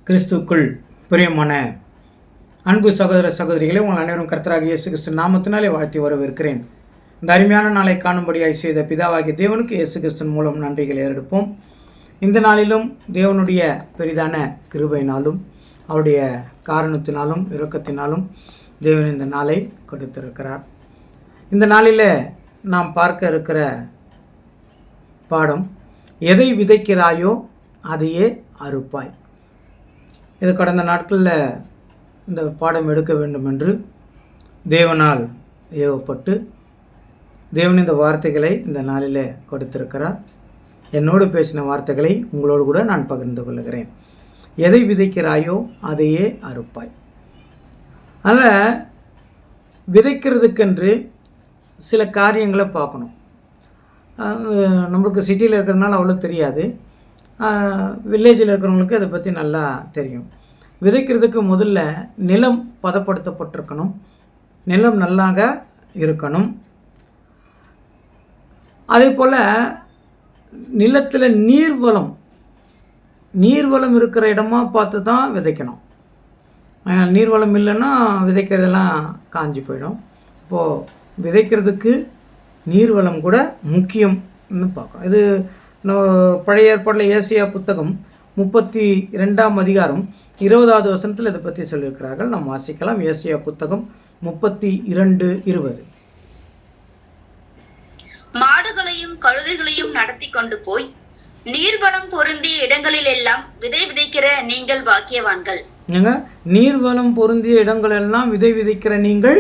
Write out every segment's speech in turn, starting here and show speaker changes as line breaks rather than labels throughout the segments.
கிறிஸ்துக்குள் பிரியமான அன்பு சகோதர சகோதரிகளை உங்கள் அனைவரும் கர்த்தராகிய இயேசு கிறிஸ்து நாமத்தினாலே வாழ்த்தி வரவேற்கிறேன். இந்த அருமையான நாளை காணும்படியாய் செய்த பிதாவாகிய தேவனுக்கு இயேசு கிறிஸ்துவின் மூலம் நன்றிகளை ஏறெடுப்போம். இந்த நாளிலும் தேவனுடைய பெரிதான கிருபையினாலும் அவருடைய காரணத்தினாலும் இரக்கத்தினாலும் தேவன் இந்த நாளை கொடுத்திருக்கிறார். இந்த நாளில் நாம் பார்க்க இருக்கிற பாடம், எதை விதைக்கிறாயோ அதையே அறுப்பாய். இது கடந்த நாட்களில் இந்த பாடம் எடுக்க வேண்டும் என்று தேவனால் ஏவப்பட்டு தேவன் இந்த வார்த்தைகளை இந்த நாளில் கொடுத்திருக்கிறார். என்னோடு பேசின வார்த்தைகளை உங்களோடு கூட நான் பகிர்ந்து கொள்கிறேன். எதை விதைக்கிறாயோ அதையே அறுப்பாய். அதில் விதைக்கிறதுக்கென்று சில காரியங்களை பார்க்கணும். நம்மளுக்கு சிட்டியில் இருக்கிறதுனால அவ்வளோ தெரியாது, வில்லேஜில் இருக்கிறவங்களுக்கு அதை பற்றி நல்லா தெரியும். விதைக்கிறதுக்கு முதல்ல நிலம் பதப்படுத்தப்பட்டிருக்கணும், நிலம் நல்லாக இருக்கணும். அதே போல் நிலத்தில் நீர்வளம் இருக்கிற இடமா பார்த்து தான் விதைக்கணும். நீர்வளம் இல்லைன்னா விதைக்கிறதெல்லாம் காஞ்சி போயிடும். இப்போது விதைக்கிறதுக்கு நீர்வளம் கூட முக்கியம்னு பார்க்கணும். இது பழைய ஏற்பாட்டில் ஏசியா புத்தகம் 32ஆம் அதிகாரம் 20வது வசனத்தில் இதை பற்றி சொல்லியிருக்கிறார்கள். நாம் வாசிக்கலாம். ஏசியா புத்தகம் 32:20.
மாடுகளையும் கழுதைகளையும் நடத்தி கொண்டு போய் நீர்வளம் பொருந்திய இடங்களில் எல்லாம் விதை விதைக்கிற நீங்கள் பாக்கியவான்கள்.
நீர்வளம் பொருந்திய இடங்கள் எல்லாம் விதை விதைக்கிற நீங்கள்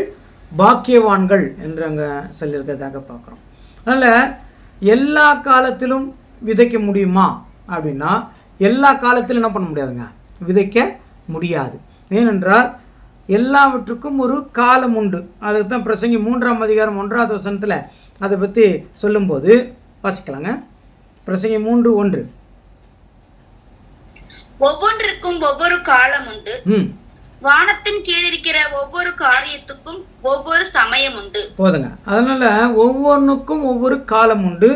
பாக்கியவான்கள் என்று அங்கே சொல்லியிருக்கிறதாக பார்க்குறோம். அதனால் எல்லா காலத்திலும் விதைக்க முடியுமா அப்படின்னா எல்லா காலத்திலும் என்ன பண்ண முடியாதுங்க, விதைக்க முடியாது. ஏனென்றால் எல்லாவற்றுக்கும் ஒரு காலம் உண்டு. அதுக்கு தான் பிரசங்கி 3ஆம் அதிகாரம் 1வது வசனத்தில் அதை பற்றி சொல்லும்போது வாசிக்கலாங்க. பிரசங்கி 3:1.
ஒவ்வொன்றிற்கும் ஒவ்வொரு காலம் உண்டு, வானத்தின் கீழ் இருக்கிற ஒவ்வொரு காரியத்துக்கும் ஒவ்வொரு சமயம் உண்டு. போதுங்க. அதனால ஒவ்வொன்றுக்கும் ஒவ்வொரு காலம் உண்டு,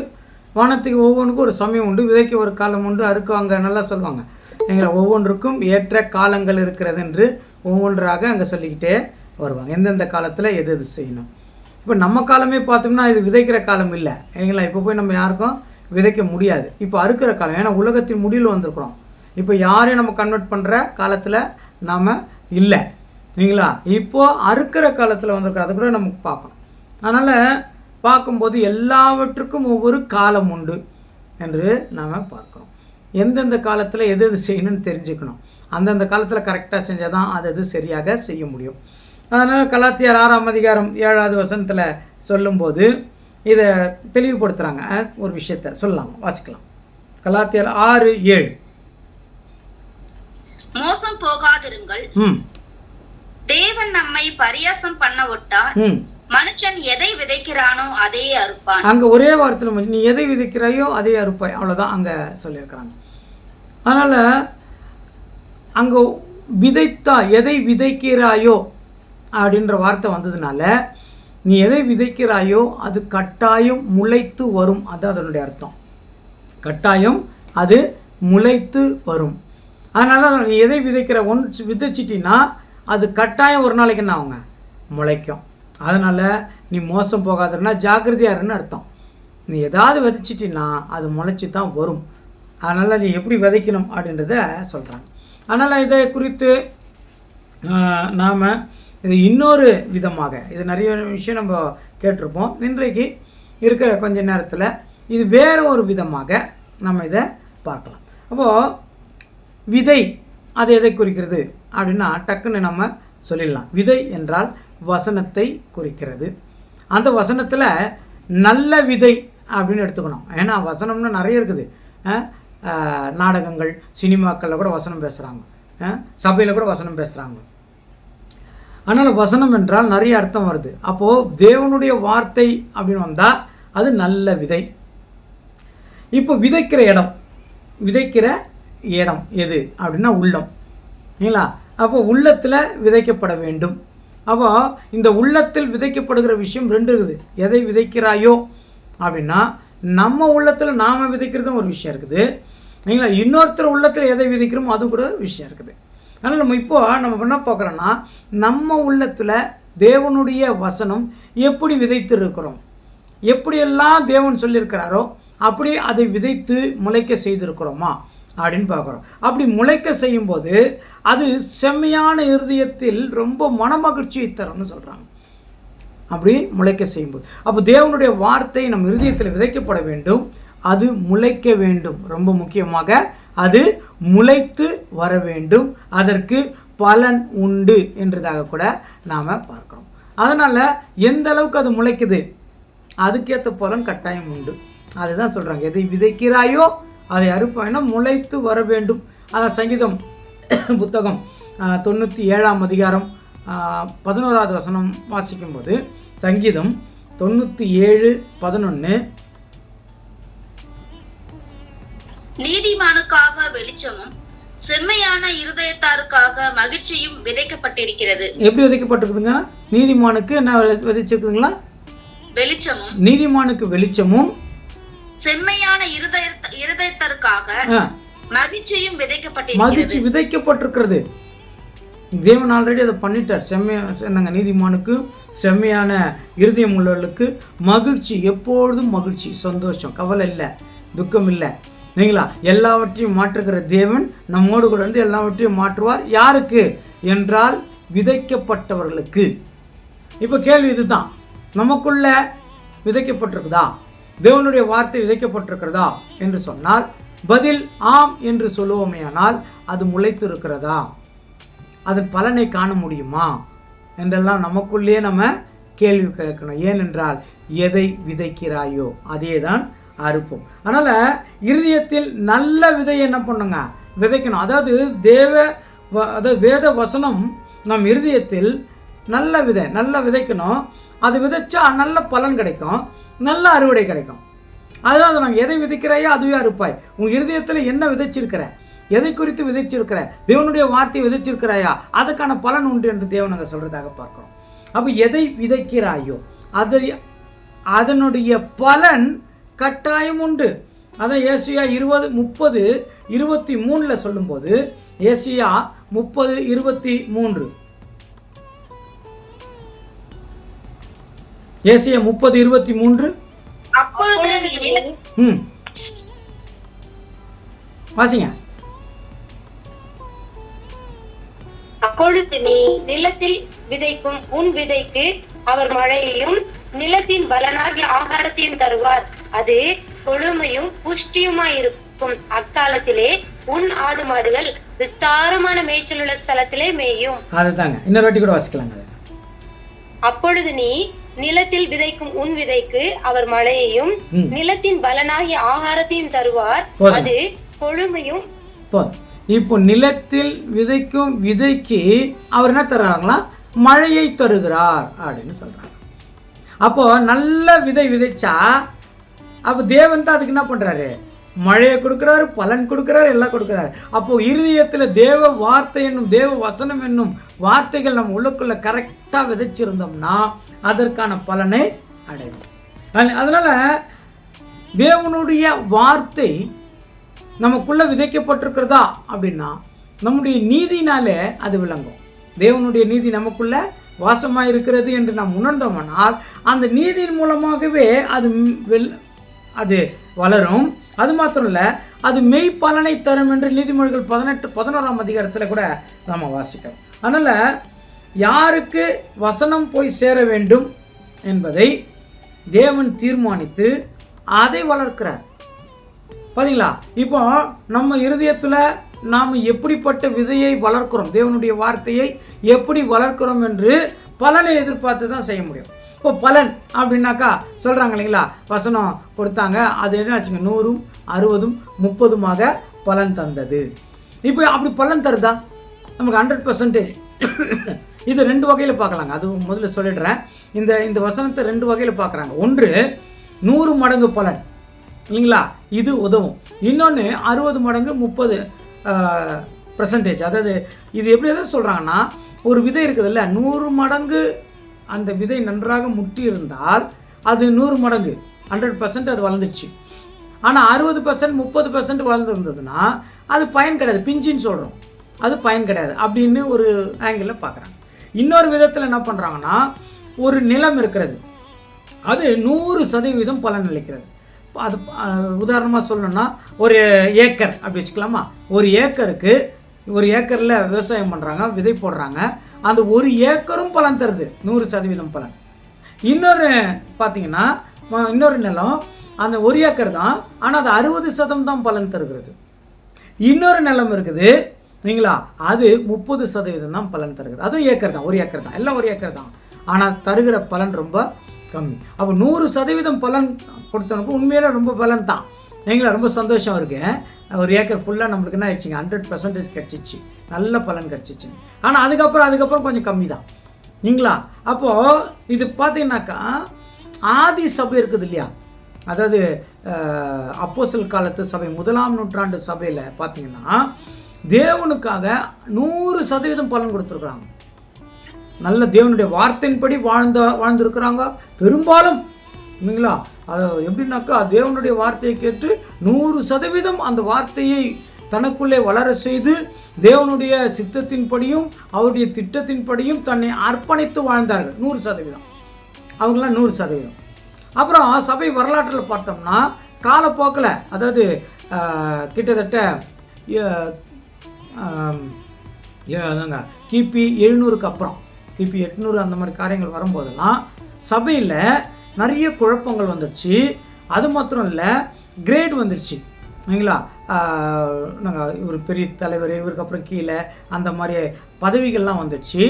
வானத்துக்கு ஒவ்வொன்றுக்கும் ஒரு சமயம் உண்டு, விதைக்கு ஒரு காலம் உண்டு, அறுக்குவாங்க, நல்லா சொல்லுவாங்க. எங்களை ஒவ்வொன்றுக்கும் ஏற்ற காலங்கள் இருக்கிறது என்று ஒவ்வொன்றாக அங்கே சொல்லிக்கிட்டே வருவாங்க. எந்தெந்த காலத்தில் எது எது செய்யணும். இப்போ நம்ம காலமே பார்த்தோம்னா இது விதைக்கிற காலம் இல்லை. எங்களா இப்போ போய் நம்ம யாருக்கும் விதைக்க முடியாது. இப்போ அறுக்கிற காலம். ஏன்னா உலகத்தின் முடிவில் வந்திருக்கிறோம். இப்போ யாரையும் நம்ம கன்வெர்ட் பண்ணுற காலத்தில் நாம் இல்லை, இல்லைங்களா? இப்போது அறுக்கிற காலத்தில் வந்திருக்கிற அதை கூட நமக்கு பார்க்கணும். அதனால் பார்க்கும்போது எல்லாவற்றுக்கும் ஒவ்வொரு காலம் உண்டு என்று நாம் பார்க்குறோம். எந்தெந்த காலத்தில் எது எது செய்யணும்னு தெரிஞ்சுக்கணும். அந்தந்த காலத்தில் கரெக்டாக செஞ்சால் தான் அது எது சரியாக செய்ய முடியும். அதனால் கலாத்தியர் 6ஆம் அதிகாரம் 7வது வசனத்தில் சொல்லும்போது இதை தெளிவுபடுத்துகிறாங்க. ஒரு விஷயத்தை சொல்லலாம், வாசிக்கலாம். கலாத்தியர் 6:7. மோசம் போகாதிருங்கள், தேவன் நம்மை பரியாசம் பண்ண விட்டா மனுஷன் எதை விதைக்கிறானோ அதையே அறுப்பான்.
அங்க ஒரே வார்த்தையில் நீ எதை விதைக்கிறாயோ அதே அறுப்பாய், அவ்வளவுதான் அங்க சொல்லியிருக்கிறாங்க. அதனால அங்க விதைத்தா எதை விதைக்கிறாயோ அப்படின்ற வார்த்தை வந்ததுனால நீ எதை விதைக்கிறாயோ அது கட்டாயம் முளைத்து வரும். அதான் அதனுடைய அர்த்தம். கட்டாயம் அது முளைத்து வரும். அதனால நீ எதை விதைக்கிற ஒன்று விதைச்சிட்டின்னா அது கட்டாயம் ஒரு நாளைக்கு என்ன ஆகுங்க, முளைக்கும். அதனால் நீ மோசம் போகாதுன்னா ஜாக்கிரதையாருன்னு அர்த்தம். நீ எதாவது விதைச்சிட்டின்னா அது முளைச்சி தான் வரும். அதனால் நீ எப்படி விதைக்கணும் அப்படின்றத சொல்கிறாங்க. அதனால் இதை குறித்து நாம் இது இன்னொரு விதமாக, இது நிறைய விஷயம் நம்ம கேட்டிருப்போம். இன்றைக்கு இருக்கிற கொஞ்ச நேரத்தில் இது வேறு ஒரு விதமாக நம்ம இதை பார்க்கலாம். அப்போது விதை அது எதை குறிக்கிறது அப்படின்னா டக்குன்னு நம்ம சொல்லிடலாம். விதை என்றால் வசனத்தை குறிக்கிறது. அந்த வசனத்தில் நல்ல விதை அப்படின்னு எடுத்துக்கணும். ஏன்னா வசனம்னா நிறைய இருக்குது. நாடகங்கள், சினிமாக்களில் கூட வசனம் பேசுகிறாங்க, சபையில் கூட வசனம் பேசுகிறாங்க. அதனால் வசனம் என்றால் நிறைய அர்த்தம் வருது. அப்போது தேவனுடைய வார்த்தை அப்படின்னு வந்தால் அது நல்ல விதை. இப்போ விதைக்கிற இடம் எது அப்படின்னா உள்ளம், இல்லைங்களா? அப்போ உள்ளத்தில் விதைக்கப்பட வேண்டும். அப்போ இந்த உள்ளத்தில் விதைக்கப்படுகிற விஷயம் 2 இருக்குது. எதை விதைக்கிறாயோ அப்படின்னா நம்ம உள்ளத்தில் நாம் விதைக்கிறதும் ஒரு விஷயம் இருக்குது. இல்லைங்களா? இன்னொருத்தர் உள்ளத்தில் எதை விதைக்கிறோமோ அது கூட விஷயம் இருக்குது. அதனால் நம்ம என்ன பார்க்குறோன்னா, நம்ம உள்ளத்தில் தேவனுடைய வசனம் எப்படி விதைத்து இருக்கிறோம், எப்படியெல்லாம் தேவன் சொல்லியிருக்கிறாரோ அப்படி அதை விதைத்து முளைக்க செய்திருக்கிறோமா அப்படின்னு பார்க்குறோம். அப்படி முளைக்க செய்யும்போது அது செம்மையான இருதயத்தில் ரொம்ப மனமகிழ்ச்சியை தரும்னு சொல்கிறாங்க. அப்படி முளைக்க செய்யும்போது அப்போ தேவனுடைய வார்த்தை நம் இருதயத்தில் விதைக்கப்பட வேண்டும், அது முளைக்க வேண்டும். ரொம்ப முக்கியமாக அது முளைத்து வர வேண்டும், அதற்கு பலன் உண்டு என்றதாக கூட நாம் பார்க்குறோம். அதனால் எந்த அளவுக்கு அது முளைக்குது அதுக்கேற்ற பலன் கட்டாயம் உண்டு. அதுதான் சொல்கிறாங்க, எதை விதைக்கிறாயோ அதை அறுப்பாய்னா முளைத்து வர வேண்டும். அதான் சங்கீதம் புத்தகம் 97ஆம் அதிகாரம் 11வது வசனம் வாசிக்கும்போது, சங்கீதம் 97:11,
நீதிமானுக்காக வெளிச்சமும் செம்மையான இருதயத்தாருக்காக மகிழ்ச்சியும் விதைக்கப்பட்டிருக்கிறது.
எப்படி விதைக்கப்பட்டிருக்குதுங்க? நீதிமானுக்கு என்ன விதைச்சிருக்குதுங்களா? வெளிச்சமும். நீதிமானுக்கு வெளிச்சமும் செம்மையான
இருதயத்தாருக்காக மகிழ்ச்சியும் விதைக்கப்பட்டிருக்கிறது.
மகிழ்ச்சி விதைக்கப்பட்டிருக்கிறது. தேவன் ஆல்ரெடி அதை பண்ணிட்டார். செம்மையான நீதிமானுக்கு செம்மையான இருதயம் உள்ளவர்களுக்கு மகிழ்ச்சி, எப்பொழுதும் மகிழ்ச்சி, சந்தோஷம், கவலை இல்லை, துக்கம் இல்லை, இல்லைங்களா? எல்லாவற்றையும் மாற்றுகிற தேவன் நம்மோடு கூட வந்து எல்லாவற்றையும் மாற்றுவார். யாருக்கு என்றால் விதைக்கப்பட்டவர்களுக்கு. இப்போ கேள்வி இதுதான், நமக்குள்ள விதைக்கப்பட்டிருக்குதா, தேவனுடைய வார்த்தை விதைக்கப்பட்டிருக்கிறதா என்று சொன்னால் பதில் ஆம் என்று சொல்லுவோமேயானால் அது முளைத்து இருக்கிறதா, அதன் பலனை காண முடியுமா என்றெல்லாம் நமக்குள்ளே நம்ம கேள்வி கேட்கணும். ஏனென்றால் எதை விதைக்கிறாயோ அதே தான் அறுப்போம். அதனால் இருதயத்தில் நல்ல விதையை என்ன பண்ணுங்க, விதைக்கணும். அதாவது வேத வசனம் நம் இருதயத்தில் நல்ல விதைக்கணும். அது விதைச்சா நல்ல பலன் கிடைக்கும், நல்ல அறுவடை கிடைக்கும். அதாவது நாங்கள் எதை விதைக்கிறாயோ அதுவே அறுப்பாய். உன் இருதயத்தில் என்ன விதைச்சிருக்கிற, எதை குறித்து விதைச்சிருக்கிற, தேவனுடைய வார்த்தையை விதைச்சிருக்கிறாயா, அதுக்கான பலன் உண்டு என்று தேவன் நாங்கள் சொல்கிறதாக பார்க்குறோம். அப்போ எதை விதைக்கிறாயோ அதனுடைய பலன் கட்டாயம் உண்டு. அதான் ஏசியா 20:30-23 சொல்லும்போது, ஏசியா 30:23, ஏசியா 30:23 வாசிங்க.
அப்பொழுது நீ நிலத்தில் விதைக்கும் உன் விதைக்கு அவர் மழையையும் நிலத்தின் பலனாகிய ஆகாரத்தையும் தருவார், அது கொழுமையும் புஷ்டியுமாயிருக்கும். அக்காலத்திலே உன் ஆடு மாடுகள் விஸ்தாரமான மேய்ச்சல் உள்ள ஸ்தலத்திலே மேயும்.
அதுதாங்க, இன்னொரு வாட்டி கூட வாசிக்கலாங்க.
அப்பொழுது நீ நிலத்தில் விதைக்கும் உன் விதைக்கு அவர் மழையையும் நிலத்தின் பலனாகிய ஆகாரத்தையும் தருவார், அது கொழுமையும்.
இப்போ நிலத்தில் விதைக்கும் விதைக்கு அவர் என்ன தர்றாங்களா, மழையை தருகிறார் அப்படின்னு சொல்றாங்க. அப்போ நல்ல விதை விதைச்சா அப்போ தேவன் தான் அதுக்கு என்ன பண்றாரு, மழையை கொடுக்குறாரு, பலன் கொடுக்குறாரு, எல்லாம் கொடுக்குறாரு. அப்போ இருதயத்தில் தேவ வார்த்தை என்னும் தேவ வசனம் என்னும் வார்த்தைகள் நம்ம உள்ளுக்குள்ள கரெக்டாக விதைச்சிருந்தோம்னா அதற்கான பலனை அடைவோம். அதனால தேவனுடைய வார்த்தை நமக்குள்ள விதைக்கப்பட்டிருக்கிறதா அப்படின்னா நம்முடைய நீதினாலே அது விளங்கும். தேவனுடைய நீதி நமக்குள்ள வாசமாக இருக்கிறது என்று நாம் உணர்ந்தோம்னால் அந்த நீதியின் மூலமாகவே அது வளரும். அது மாத்திரம் இல்லை, அது மெய் பலனை தரும் என்று நீதிமொழிகள் 18-11ஆம் அதிகாரத்தில் கூட நாம் வாசிக்கிறோம். அதனால் யாருக்கு வசனம் போய் சேர வேண்டும் என்பதை தேவன் தீர்மானித்து அதை வளர்க்கிறார். பார்த்தீங்களா? இப்போ நம்ம இருதயத்தில் நாம் எப்படிப்பட்ட விதையை வளர்க்கிறோம், தேவனுடைய வார்த்தையை எப்படி வளர்க்கிறோம் என்று பலனை எதிர்பார்த்து தான் செய்ய முடியும். இப்போ பலன் அப்படின்னாக்கா சொல்கிறாங்க இல்லைங்களா, வசனம் கொடுத்தாங்க, அது என்ன ஆச்சுங்க, 100, 60, 30 பலன் தந்தது. இப்போ அப்படி பலன் தருதா நமக்கு 100%? இது 2 வகையில் பார்க்கலாங்க. அது முதல்ல சொல்லிடுறேன். இந்த வசனத்தை 2 வகையில் பார்க்குறாங்க. ஒன்று 100 மடங்கு பலன் இல்லைங்களா, இது உதவும். இன்னொன்று 60 மடங்கு 30%. அதாவது இது எப்படி எதாவது சொல்கிறாங்கன்னா, ஒரு விதை இருக்குதுல்ல, 100 மடங்கு அந்த விதை நன்றாக முட்டி இருந்தால் அது 100 மடங்கு 100% அது வளர்ந்துடுச்சு. ஆனால் 60% 30% வளர்ந்துருந்ததுன்னா அது பயன் கிடையாது, பிஞ்சின்னு சொல்கிறோம், அது பயன் கிடையாது அப்படின்னு ஒரு ஆங்கிளில் பார்க்குறாங்க. இன்னொரு விதத்தில் என்ன பண்ணுறாங்கன்னா, ஒரு நிலம் இருக்கிறது, அது 100% பலன் அளிக்கிறது. அது உதாரணமாக சொல்லணும்னா ஒரு ஏக்கர் அப்படி வச்சுக்கலாமா. ஒரு ஏக்கரில் விவசாயம் பண்ணுறாங்க, விதை போடுறாங்க, அந்த ஒரு ஏக்கரும் பலன் தருது, 100% பலன். இன்னொரு பார்த்தீங்கன்னா இன்னொரு நிலம், அந்த ஒரு ஏக்கர் தான், ஆனால் அது 60% தான் பலன் தருகிறது. இன்னொரு நிலம் இருக்குது இல்லைங்களா, அது 30% தான் பலன் தருகிறது. அதுவும் ஏக்கர் தான், ஒரு ஏக்கர் தான், எல்லாம் ஒரு ஏக்கர் தான், ஆனால் தருகிற பலன் ரொம்ப கம்மி. அப்போ 100% பலன் கொடுத்தவனுக்கு உண்மையிலே ரொம்ப பலன் தான் இல்லைங்களா. ரொம்ப சந்தோஷம் இருக்குது. ஒரு ஏக்கர் ஃபுல்லாக நம்மளுக்கு என்ன ஆயிடுச்சுங்க, 100% கிடச்சிச்சு, நல்ல பலன் கிடச்சிச்சு. ஆனால் அதுக்கப்புறம் கொஞ்சம் கம்மி தான் இல்லைங்களா. அப்போது இது பார்த்தீங்கன்னாக்கா ஆதி சபை இருக்குது இல்லையா, அதாவது அப்போஸ்தலர் காலத்து சபை, 1ஆம் நூற்றாண்டு சபையில் பார்த்தீங்கன்னா தேவனுக்காக 100% பலன் கொடுத்துருக்குறாங்க. நல்ல தேவனுடைய வார்த்தையின்படி வாழ்ந்துருக்கிறாங்க பெரும்பாலும் இல்லைங்களா. அது எப்படின்னாக்கா தேவனுடைய வார்த்தையை கேட்டு 100% அந்த வார்த்தையை தனக்குள்ளே வளர செய்து தேவனுடைய சித்தத்தின்படியும் அவருடைய திட்டத்தின்படியும் தன்னை அர்ப்பணித்து வாழ்ந்தார்கள். 100% அவங்களாம் 100%. அப்புறம் சபை வரலாற்றில் பார்த்தோம்னா காலப்போக்கில், அதாவது கிட்டத்தட்ட கிபி 700க்கு அப்புறம், கிபி 800 அந்த மாதிரி காரியங்கள் வரும்போதெல்லாம் சபையில் நிறைய குழப்பங்கள் வந்துடுச்சு. அது மாத்திரம் இல்லை, கிரேட் வந்துடுச்சு இல்லைங்களா. நாங்கள் இவர் பெரிய தலைவர், இவருக்கு அப்புறம் கீழே அந்த மாதிரி பதவிகள்லாம் வந்துடுச்சு.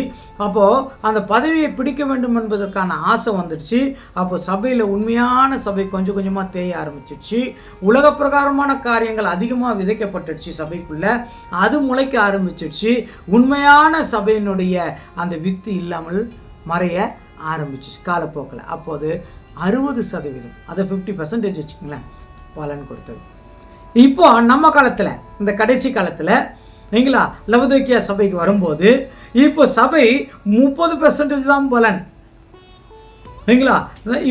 அப்போது அந்த பதவியை பிடிக்க வேண்டும் என்பதற்கான ஆசை வந்துடுச்சு. அப்போ சபையில் உண்மையான சபை கொஞ்சம் கொஞ்சமாக தேய ஆரம்பிச்சிடுச்சு. உலக பிரகாரமான காரியங்கள் அதிகமாக விதைக்கப்பட்டுடுச்சு சபைக்குள்ளே, அது முளைக்க ஆரம்பிச்சிடுச்சு. உண்மையான சபையினுடைய அந்த வித்து இல்லாமல் மறைய ஆரம்பிச்சிச்சு காலப்போக்கில். அப்போது 60%, அதை 50% வச்சுக்கோங்களேன், பலன் கொடுத்தது. இப்போ நம்ம காலத்தில், இந்த கடைசி காலத்தில் இல்லைங்களா, லவோதிக்கேயா சபைக்கு வரும்போது இப்போ சபை 30% தான் பலன் இல்லைங்களா.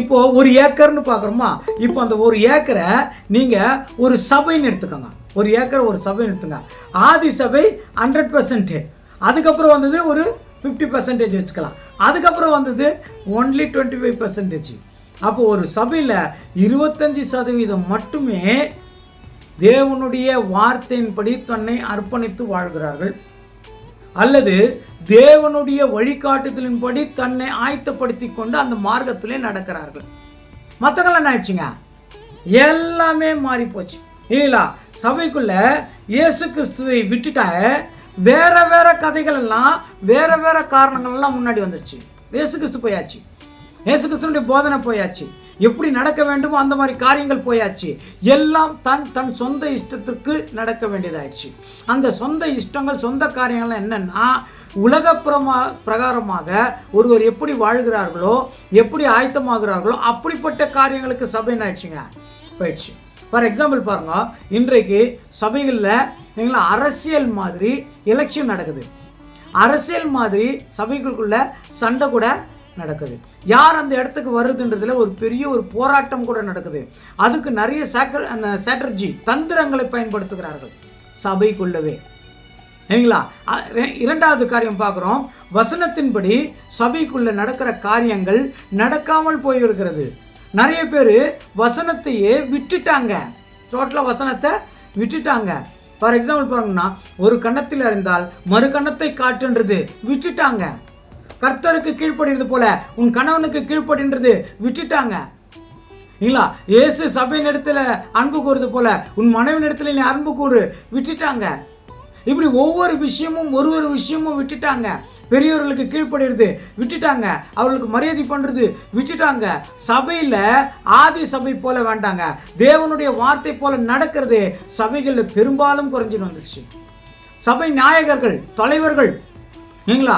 இப்போ ஒரு ஏக்கர்னு பார்க்குறோமா, இப்போ அந்த ஒரு ஏக்கரை நீங்கள் ஒரு சபைன்னு எடுத்துக்கோங்க, ஒரு ஏக்கரை ஒரு சபைன்னு எடுத்துங்க. ஆதி சபை 100%, அதுக்கப்புறம் வந்தது ஒரு 50% வச்சுக்கலாம், அதுக்கப்புறம் வந்தது ஒன்லி 25%. அப்போ ஒரு சபையில் 25% மட்டுமே தேவனுடைய வார்த்தையின்படி தன்னை அர்ப்பணித்து வாழ்கிறார்கள், அல்லது தேவனுடைய வழிகாட்டுதலின்படி தன்னை ஆயத்தப்படுத்தி கொண்டு அந்த மார்க்கத்திலே நடக்கிறார்கள். மற்றவங்களாம் என்ன ஆயிடுச்சுங்க, எல்லாமே மாறி போச்சு இல்லைங்களா. சபைக்குள்ள இயேசு கிறிஸ்துவை விட்டுட்டா வேற வேற கதைகள் எல்லாம், வேற வேற காரணங்கள் எல்லாம் முன்னாடி வந்துடுச்சு. இயேசு கிறிஸ்து போயாச்சு, இயேசு கிறிஸ்துனுடைய போதனை போயாச்சு, எப்படி நடக்க வேண்டுமோ அந்த மாதிரி காரியங்கள் போயாச்சு. எல்லாம் தன் சொந்த இஷ்டத்துக்கு நடக்க வேண்டியதாயிடுச்சு. அந்த சொந்த இஷ்டங்கள், சொந்த காரியங்கள்லாம் என்னன்னா, உலக பிரகாரமாக ஒருவர் எப்படி வாழ்கிறார்களோ, எப்படி ஆயத்தமாகிறார்களோ அப்படிப்பட்ட காரியங்களுக்கு சபை ஆயிடுச்சுங்க, போயிடுச்சு. ஃபார் எக்ஸாம்பிள் பாருங்க, இன்றைக்கு சபைகளில் அரசியல் மாதிரி எலெக்ஷன் நடக்குது, அரசியல் மாதிரி சபைகளுக்குள்ள சண்டை கூட நடக்குது. யார் அந்த இடத்துக்கு வருதுன்றதுல ஒரு பெரிய ஒரு போராட்டம் கூட நடக்குது. அதுக்கு நிறைய ஸ்ட்ராட்டஜி, தந்திரங்களை பயன்படுத்துகிறார்கள் சபைக்குள்ளவே இல்லைங்களா. இரண்டாவது காரியம் பார்க்குறோம், வசனத்தின்படி சபைக்குள்ள நடக்கிற காரியங்கள் நடக்காமல் போயிருக்கிறது. நிறைய பேர் வசனத்தையே விட்டுட்டாங்க, டோட்டலாக வசனத்தை விட்டுட்டாங்க. ஃபார் எக்ஸாம்பிள் பாருங்கன்னா, ஒரு கன்னத்தில் அறிந்தால் மறு கன்னத்தை காட்டுன்றது விட்டுட்டாங்க. கர்த்தருக்கு கீழ்ப்படுகிறது போல உன் கணவனுக்கு கீழ்ப்படுன்றது விட்டுட்டாங்க இல்லைங்களா. இயேசு சபையின் இடத்துல அன்பு கூறுறது போல உன் மனைவின் இடத்துல நீ அன்பு கூறு விட்டுட்டாங்க. இப்படி ஒவ்வொரு விஷயமும் ஒரு விஷயமும் விட்டுட்டாங்க. பெரியவர்களுக்கு கீழ்ப்படுகிறது விட்டுட்டாங்க, அவர்களுக்கு மரியாதை பண்றது விட்டுட்டாங்க. சபையில் ஆதி சபை போல வேண்டாங்க, தேவனுடைய வார்த்தை போல நடக்கிறது சபைகளில் பெரும்பாலும் குறைஞ்சிட்டு வந்துருச்சு. சபை நாயகர்கள், தலைவர்கள் நீங்களா,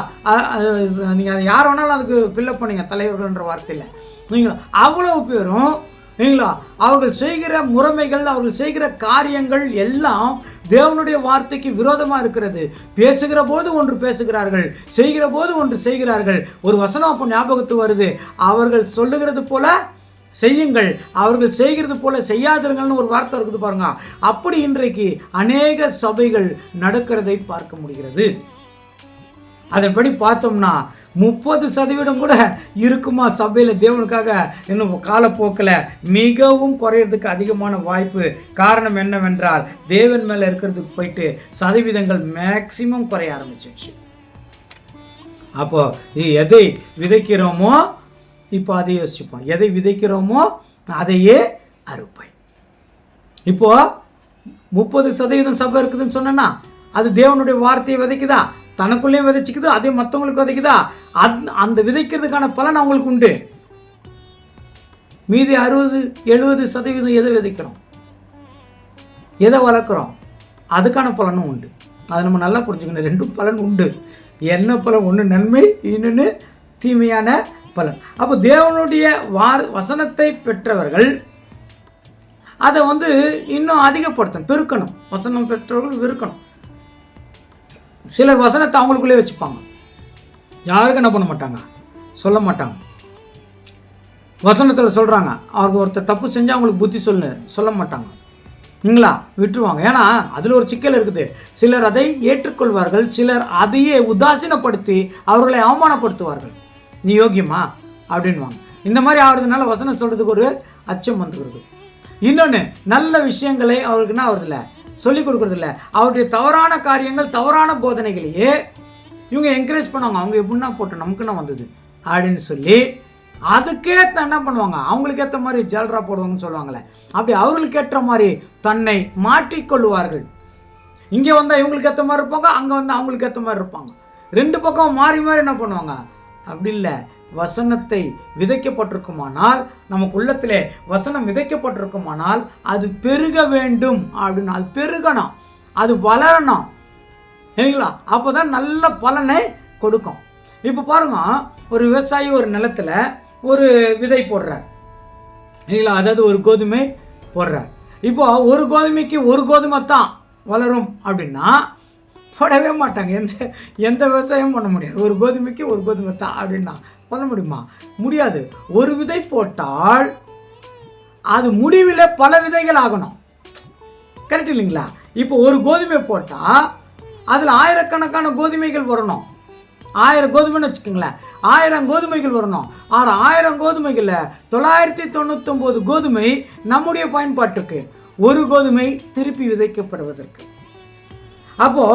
நீங்கள் அதை யார் வேணாலும் அதுக்கு ஃபில்லப் பண்ணிங்க, தலைவர்கள்ன்ற வார்த்தையில் நீங்களா, அவ்வளோ பேரும் நீங்களா அவர்கள் செய்கிற முறைமைகள், அவர்கள் செய்கிற காரியங்கள் எல்லாம் தேவனுடைய வார்த்தைக்கு விரோதமாக இருக்கிறது. பேசுகிற போது ஒன்று பேசுகிறார்கள், செய்கிற போது ஒன்று செய்கிறார்கள். ஒரு வசனம் அப்போ ஞாபகத்து வருது, அவர்கள் சொல்லுகிறது போல செய்யுங்கள், அவர்கள் செய்கிறது போல செய்யாதிருங்கள்னு ஒரு வார்த்தை இருக்குது பாருங்க. அப்படி இன்றைக்கு அநேக சபைகள் நடக்கிறதை பார்க்க முடிகிறது. அதன்படி பார்த்தோம்னா 30% கூட இருக்குமா சபையில் தேவனுக்காக இன்னும் காலப்போக்கில் மிகவும் குறையிறதுக்கு அதிகமான வாய்ப்பு. காரணம் என்னவென்றால் தேவன் மேலே இருக்கிறதுக்கு போயிட்டு சதவீதங்கள் மேக்சிமம் குறைய ஆரம்பிச்சிச்சு. அப்போ எதை விதைக்கிறோமோ இப்போ அதை யோசிச்சுப்போம், எதை விதைக்கிறோமோ அதையே அறுப்பை. இப்போ 30% சபை இருக்குதுன்னு சொன்னா அது தேவனுடைய வார்த்தையை விதைக்குதா, தனக்குள்ளேயும் விதைச்சிக்குது, அதே மற்றவங்களுக்கு விதைக்குதா, அந்த விதைக்கிறதுக்கான பலன் அவங்களுக்கு உண்டு. மீதி 60-70% எதை விதைக்கிறோம், எதை வளர்க்குறோம், அதுக்கான பலனும் உண்டு. அதை நம்ம நல்லா புரிஞ்சுக்கணும். ரெண்டும் பலன் உண்டு. என்ன பலன்? ஒன்று நன்மை, இன்னொன்று தீமையான பலன். அப்போ தேவனுடைய வசனத்தை பெற்றவர்கள் அதை இன்னும் அதிகப்படுத்தணும், பெருக்கணும். வசனம் பெற்றவர்கள் பெருக்கணும். சிலர் வசனத்தை அவங்களுக்குள்ளே வச்சுப்பாங்க, யாருக்கும் என்ன பண்ண மாட்டாங்க, சொல்ல மாட்டாங்க. வசனத்தில் சொல்கிறாங்க, அவங்க ஒருத்தர் தப்பு செஞ்சு அவங்களுக்கு புத்தி சொல்ல மாட்டாங்க, நீங்களா விட்டுருவாங்க. ஏன்னா அதில் ஒரு சிக்கல் இருக்குது. சிலர் அதை ஏற்றுக்கொள்வார்கள், சிலர் அதையே உதாசீனப்படுத்தி அவர்களை அவமானப்படுத்துவார்கள். நீ யோகியமா அப்படின்வாங்க. இந்த மாதிரி ஆகுறதுனால வசனம் சொல்கிறதுக்கு ஒரு அச்சம் வந்துக்கிறது. இன்னொன்று, நல்ல விஷயங்களை அவருக்கு என்ன ஆகுறதில்ல, சொல்லிக் கொடுக்குறதில்ல. அவருடைய தவறான காரியங்கள், தவறான போதனைகளையே இவங்க என்கரேஜ் பண்ணுவாங்க. அவங்க எப்படின்னா போட்டு நமக்குன்னா வந்தது அப்படின்னு சொல்லி அதுக்கே என்ன பண்ணுவாங்க, அவங்களுக்கு ஏற்ற மாதிரி ஜல்ரா போடுவாங்கன்னு சொல்லுவாங்களே, அப்படி அவர்களுக்கு ஏற்ற மாதிரி தன்னை மாற்றிக்கொள்வார்கள். இங்கே வந்தால் இவங்களுக்கு ஏற்ற மாதிரி இருப்பாங்க, அங்கே வந்தால் அவங்களுக்கு ஏற்ற மாதிரி இருப்பாங்க. ரெண்டு பக்கம் மாறி மாறி என்ன பண்ணுவாங்க. அப்படி இல்லை, வசனத்தை விதைக்கப்பட்டிருக்குமானால், நமக்கு உள்ளத்திலே வசனம் விதைக்கப்பட்டிருக்குமானால் அது பெருக வேண்டும் அப்படின்னு, அது பெருகணும், அது வளரணும், சரிங்களா? அப்போ தான் நல்ல பலனை கொடுக்கும். இப்போ பாருங்க, ஒரு விவசாயி ஒரு நிலத்தில் ஒரு விதை போடுறார், சரிங்களா? அதாவது ஒரு கோதுமை போடுறார். இப்போ ஒரு கோதுமைக்கு ஒரு கோதுமை தான் வளரும் அப்படின்னா போடவே மாட்டாங்க. எந்த விவசாயமும் பண்ண முடியாது. ஒரு கோதுமைக்கு ஒரு கோதுமை தான் அப்படின்னா பண்ண முடியுமா? முடியாது. ஒரு விதை போட்டால் அது முடிவில் பல விதைகள் ஆகணும். கரெக்ட் இல்லைங்களா? இப்போ ஒரு கோதுமை போட்டால் அதில் ஆயிரக்கணக்கான கோதுமைகள் வரணும். 1000 கோதுமைன்னு வச்சுக்கோங்களேன், 1000 கோதுமைகள் வரணும். 1000 கோதுமைகளில் 999 கோதுமை நம்முடைய பயன்பாட்டுக்கு, ஒரு கோதுமை திருப்பி விதைக்கப்படுவதற்கு. அப்போ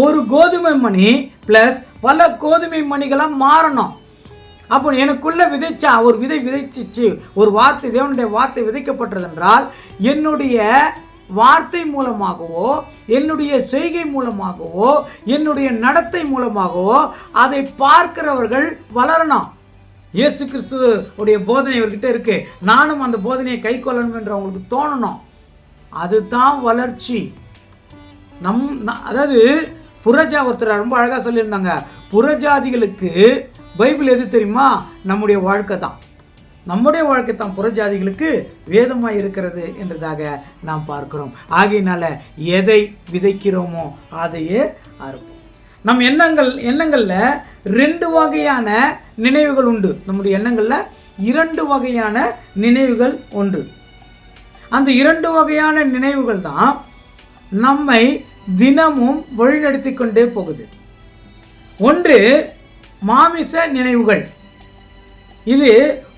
ஒரு கோதுமை மணி பிளஸ் பல கோதுமை மணிகளாக மாறணும். அப்போ எனக்குள்ள விதைச்சா ஒரு விதை விதைச்சிச்சு, ஒரு வார்த்தை, தேவனுடைய வார்த்தை விதைக்கப்பட்டது என்றால் என்னுடைய வார்த்தை மூலமாகவோ, என்னுடைய செய்கை மூலமாகவோ, என்னுடைய நடத்தை மூலமாகவோ அதை பார்க்கிறவர்கள் வளரணும். இயேசு கிறிஸ்துவுடைய போதனை இவர்கிட்ட இருக்கு, நானும் அந்த போதனையை கை கொள்ளணும் என்று அவங்களுக்கு தோணணும். அதுதான் வளர்ச்சி. அதாவது ஒருத்தர் ரொம்ப அழகாக சொல்லியிருந்தாங்க, புறஜாதிகளுக்கு பைபிள் எது தெரியுமா? நம்முடைய வாழ்க்கை தான். நம்முடைய வாழ்க்கை தான் புறஜாதிகளுக்கு வேதமாக இருக்கிறது என்றதாக நாம் பார்க்கிறோம். ஆகையினால எதை விதைக்கிறோமோ அதையே அறுப்போம். நம் எண்ணங்களில் 2 வகையான நினைவுகள் உண்டு. நம்முடைய எண்ணங்களில் 2 வகையான நினைவுகள் உண்டு. அந்த 2 வகையான நினைவுகள் தான் நம்மை தினமும் வழிநடத்தி கொண்டே போகுது. ஒன்று மாமிச நினைவுகள். இது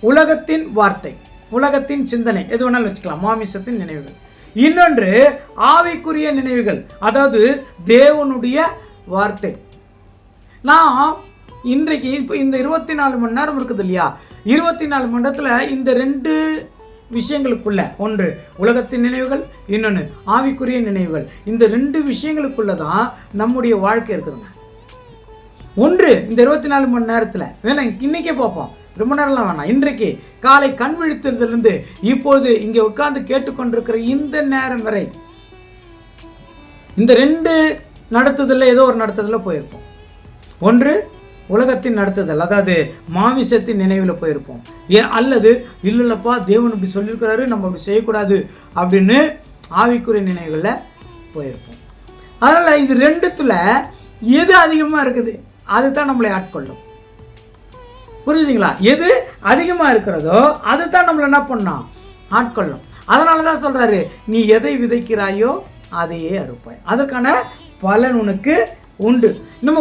உலகத்தின் வார்த்தை, உலகத்தின் சிந்தனை, எது வேணாலும் வச்சுக்கலாம், மாமிசத்தின் நினைவுகள். இன்னொன்று ஆவிக்குரிய நினைவுகள், அதாவது தேவனுடைய வார்த்தை. நான் இன்றைக்கு இப்போ இந்த 24 மணி நேரம் இருக்குது இல்லையா, 24 மணி நேரத்தில் இந்த 2 விஷயங்களுக்குள்ள, ஒன்று உலகத்தின் நினைவுகள், இன்னொன்று ஆவிக்குரிய நினைவுகள். இந்த 2 விஷயங்களுக்குள்ள தான் நம்முடைய வாழ்க்கை இருக்குதுங்க. ஒன்று இந்த 24 மணி நேரத்தில் வேணாம், இன்னைக்கே பார்ப்போம், ரொம்ப நேரம்லாம் வேணாம். இன்றைக்கு காலை கண் விழித்ததிலிருந்து இப்பொழுது இங்கே உட்கார்ந்து கேட்டுக்கொண்டிருக்கிற இந்த நேரம் வரை இந்த 2 நடத்துதலில் ஏதோ ஒரு நடத்துதலில் போயிருப்போம். ஒன்று உலகத்தின் நடத்துதல், அதாவது மாமிசத்தின் நினைவில் போயிருப்போம். அல்லது இல்லைல்லப்பா தேவன் இப்படி சொல்லியிருக்கிறாரு, நம்ம அப்படி செய்யக்கூடாது அப்படின்னு ஆவிக்குரிய நினைவுகளில் போயிருப்போம். அதனால் இது 2த்துல எது அதிகமாக இருக்குது அதுதான் நம்மளை ஆட்கொள்ளும். புரிஞ்சுங்களா? எது அதிகமாக இருக்கிறதோ அதுதான் நம்மளை என்ன பண்ணோம், ஆட்கொள்ளும். அதனால தான் சொல்கிறாரு, நீ எதை விதைக்கிறாயோ அதையே அறுப்பாய், அதற்கான பலன் உனக்கு உண்டு. நம்ம